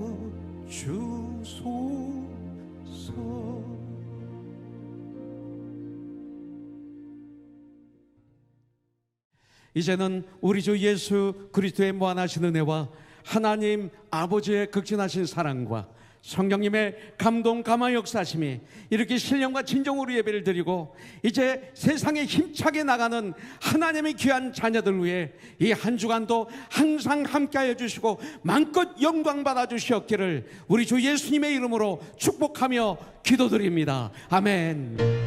이제는 우리 주 예수 그리스도의 무한하신 은혜와 하나님 아버지의 극진하신 사랑과 성령님의 감동 감화 역사심이 이렇게 신령과 진정으로 예배를 드리고 이제 세상에 힘차게 나가는 하나님의 귀한 자녀들 위해 이 한 주간도 항상 함께하여 주시고 마음껏 영광 받아 주시옵기를 우리 주 예수님의 이름으로 축복하며 기도드립니다. 아멘.